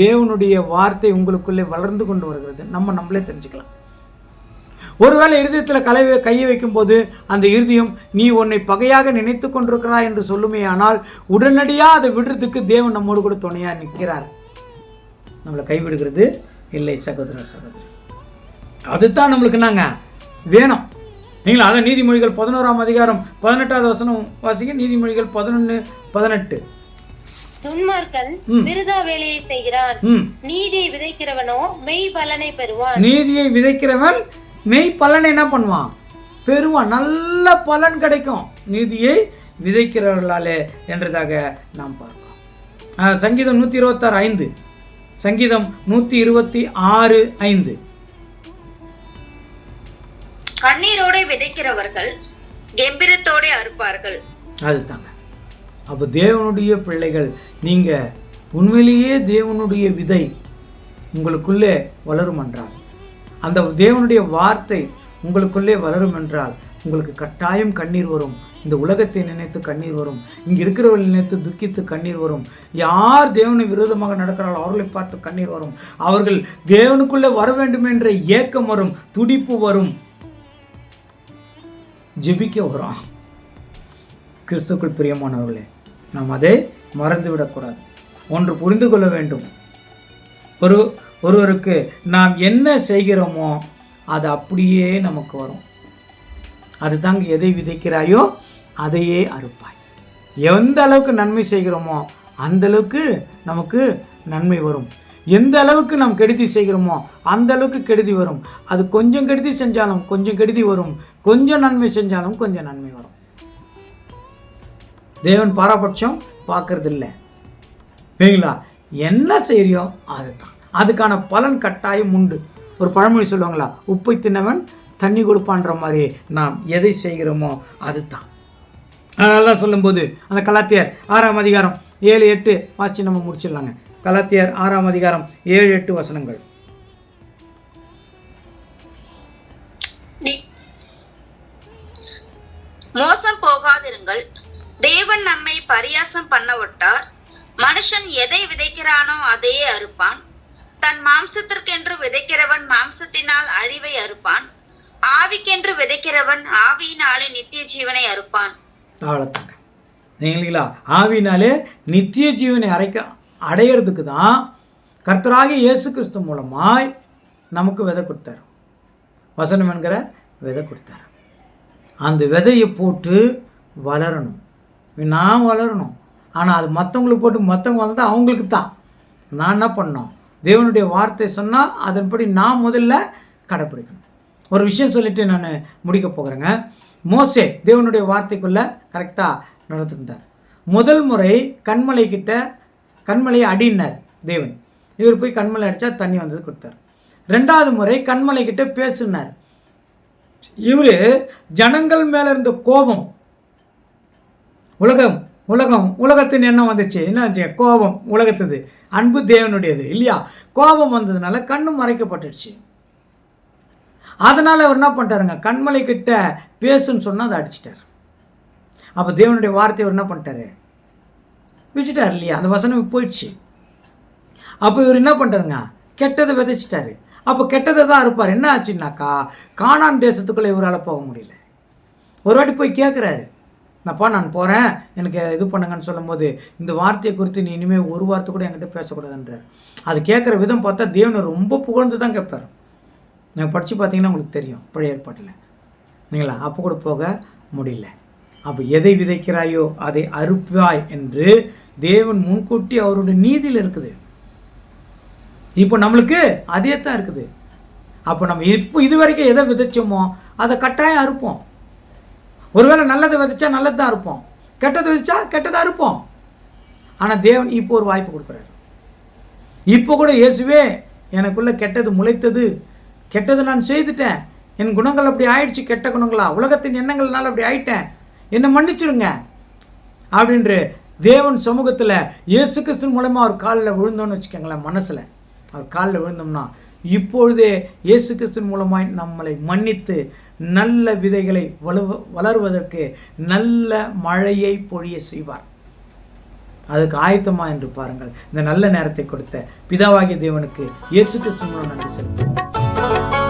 தேவனுடைய வார்த்தை உங்களுக்குள்ளே வளர்ந்து கொண்டு வருகிறது. நம்மளே தெரிஞ்சுக்கலாம். ஒருவேளை இருதயத்தில் கையை வைக்கும்போது அந்த இருதயம் நீ உன்னை பகையாக நினைத்து கொண்டிருக்கிறாய் என்று சொல்லுமே, ஆனால் உடனடியாக அதை விடுறதுக்கு தேவன் நம்மோடு கூட துணையாக நிற்கிறார். நம்மளை கைவிடுகிறது இல்லை சகோதர சகோதரி. அதுதான் நம்மளுக்கு நாங்கள் வேணும். நீங்களா? அதான் நீதிமொழிகள் 11ஆம் அதிகாரம் 18வது வசனம் வாசிங்க. நீதிமொழிகள் 11:18.
துன்மார்க்கன் விருதா வேலையை செய்கிறான், நீதியை விதைக்கிறவனோ மெய் பலனை பெறுவான்.
நீதியை விதைக்கிறவன் மெய் பலனை என்ன பண்ணுவான்? பெறுவான். நல்ல பலன் கிடைக்கும் நீதியை விதைக்கிறவர்களாலே என்றதாக நாம் பார்க்கிறோம். சங்கீதம் 126:5. சங்கீதம் 126:5.
கண்ணீரோட விதைக்கிறவர்கள் கெம்பீரத்தோட அறுப்பார்கள்.
அதுதாங்க. அப்போ தேவனுடைய பிள்ளைகள், நீங்க உண்மையிலேயே தேவனுடைய விதை உங்களுக்குள்ளே வளரும் என்றால், அந்த தேவனுடைய வார்த்தை உங்களுக்குள்ளே வளரும் என்றால் உங்களுக்கு கட்டாயம் கண்ணீர் வரும். இந்த உலகத்தை நினைத்து கண்ணீர் வரும். இங்கே இருக்கிறவர்கள் நினைத்து துக்கித்து கண்ணீர் வரும். யார் தேவனை விரோதமாக நடக்கிறார்களோ அவர்களை பார்த்து கண்ணீர் வரும். அவர்கள் தேவனுக்குள்ளே வர வேண்டும் என்ற ஏக்கம் வரும், துடிப்பு வரும், ஜெபிக்க வரும். கிறிஸ்துக்குள் பிரியமானவர்களே, நாம் அதை மறந்துவிடக்கூடாது. ஒன்று புரிந்து கொள்ள வேண்டும். ஒருவருக்கு நாம் என்ன செய்கிறோமோ அது அப்படியே நமக்கு வரும். அது தாங்க, எதை விதைக்கிறாயோ அதையே அறுப்பாய். எந்த அளவுக்கு நன்மை செய்கிறோமோ அந்த அளவுக்கு நமக்கு நன்மை வரும். எந்த அளவுக்கு நாம் கெடுதி செய்கிறோமோ அந்த அளவுக்கு கெடுதி வரும். அது கொஞ்சம் கெடுதி செஞ்சாலும் கொஞ்சம் கெடுதி வரும், கொஞ்சம் நன்மை செஞ்சாலும் கொஞ்சம் நன்மை வரும். தேவன் பாரபட்சம் பார்க்கறது இல்லை. சரிங்களா? என்ன செய்யறியோ அதுதான், அதுக்கான பலன் கட்டாயம் உண்டு. ஒரு பழமொழி சொல்லுவாங்களா, உப்பை தின்னவன் தண்ணி கொடுப்பான்ற மாதிரி நாம் எதை செய்கிறோமோ அதுதான். அதெல்லாம் சொல்லும்போது அந்த கலாத்தியர் 6ஆம் அதிகாரம் 7-8 வாசிச்சு நம்ம முடிச்சிடலாங்க. கலாத்தியர் 6ஆம் அதிகாரம் 7-8 வசனங்கள்.
மோசம் போகாதிருங்கள், தேவன் நம்மை பரியாசம் பண்ண விட்டார். மனுஷன் எதை விதைக்கிறானோ அதையே அறுப்பான். தன் மாம்சத்திற்கென்று விதைக்கிறவன் மாம்சத்தினால் அழிவை அறுப்பான், ஆவிக்கென்று விதைக்கிறவன் ஆவியினாலே நித்திய ஜீவனை அறுப்பான்.
அவ்வளோதாங்க. இல்லைங்களா? ஆவியினாலே நித்திய ஜீவனை அடையிறதுக்கு தான் கர்த்தராகிய இயேசு கிறிஸ்து மூலமாய் நமக்கு விதை கொடுத்தார். வசனம் என்கிற விதை கொடுத்தார். அந்த விதையை போட்டு வளரணும். நான் வளரணும். ஆனால் அது மற்றவங்களுக்கு போட்டு மற்றவங்க வளர்ந்தால் அவங்களுக்கு தான். நான் என்ன பண்ணோம்? தேவனுடைய வார்த்தை சொன்னால் அதன்படி நான் முதல்ல கடைப்பிடிக்கணும். ஒரு விஷயம் சொல்லிட்டு நான் முடிக்க போகிறேங்க. மோசே தேவனுடைய வார்த்தைக்குள்ளே கரெக்டாக நடந்துருந்தார். முதல் முறை கண்மலையை அடினார் தேவன். இவர் போய் கண்மலை அடித்தா தண்ணி வந்தது கொடுத்தார். 2வது முறை கண்மலை கிட்ட பேசினார். இவர் ஜனங்கள் மேலே இருந்த கோபம், உலகத்தின் எண்ணம் வந்துச்சு. என்ன கோபம் உலகத்துது, அன்பு தேவனுடையது இல்லையா? கோபம் வந்ததுனால கண்ணு மறைக்கப்பட்டுடுச்சு. அதனால் அவர் என்ன பண்ணிட்டாருங்க, கண்மலை கிட்ட பேசுன்னு சொன்னால் அதை அடிச்சிட்டார். அப்போ தேவனுடைய வார்த்தையை அவர் என்ன பண்ணிட்டாரு, விட்டுட்டார் இல்லையா? அந்த வசனம் போயிடுச்சு. அப்போ இவர் என்ன பண்ணிட்டாருங்க, கெட்டதை விதைச்சிட்டாரு. அப்போ கெட்டதை தான் இருப்பார். என்ன ஆச்சுன்னாக்கா, கானான் தேசத்துக்குள்ளே இவரால் போக முடியல. ஒரு வாட்டி போய் கேட்குறாரு, நான் போகிறேன், எனக்கு இது பண்ணுங்கன்னு சொல்லும்போது, இந்த வார்த்தையை குறித்து நீ இனிமேல் ஒரு வார்த்தை கூட என்கிட்ட பேசக்கூடாதுன்றார். அது கேட்குற விதம் பார்த்தா தேவனை ரொம்ப புகழ்ந்து தான் கேட்பார். நீங்கள் படித்து பார்த்தீங்கன்னா உங்களுக்கு தெரியும் பழைய ஏற்பாட்டில் நீங்களா. அப்போ கூட போக முடியல. அப்போ எதை விதைக்கிறாயோ அதை அறுப்பாய் என்று தேவன் முன்கூட்டி அவருடைய நீதியில் இருக்குது. இப்போ நம்மளுக்கு அதே தான் இருக்குது. அப்போ நம்ம இது வரைக்கும் எதை விதைச்சோமோ அதை கட்டாயம் அறுப்போம். ஒருவேளை நல்லதை விதைச்சா நல்லது தான் இருப்போம், கெட்டதை விதைச்சா கெட்டதாக இருப்போம். ஆனால் தேவன் இப்போ ஒரு வாய்ப்பு கொடுக்குறாரு. இப்போ கூட இயேசுவே எனக்குள்ளே கெட்டது முளைத்தது, கெட்டது நான் செய்துட்டேன், என் குணங்கள் அப்படி ஆயிடுச்சு, கெட்ட குணங்களா, உலகத்தின் எண்ணங்கள்னால அப்படி ஆயிட்டேன், என்னை மன்னிச்சிடுங்க அப்படின்ற தேவன் சமூகத்தில் இயேசு கிறிஸ்து மூலமாக அவர் காலில் விழுந்தோன்னு வச்சுக்கோங்களேன். மனசில் அவர் காலில் விழுந்தோம்னா இப்பொழுதே இயேசு கிறிஸ்து மூலமாய் நம்மளை மன்னித்து நல்ல விதைகளை வளருவதற்கு நல்ல மழையை பொழிய செய்வார். அதுக்கு ஆயத்தமா என்று பாருங்கள். இந்த நல்ல நேரத்தை கொடுத்த பிதாவாகிய தேவனுக்கு இயேசு கிறிஸ்து மூலம் நன்றி செலுத்துவோம்.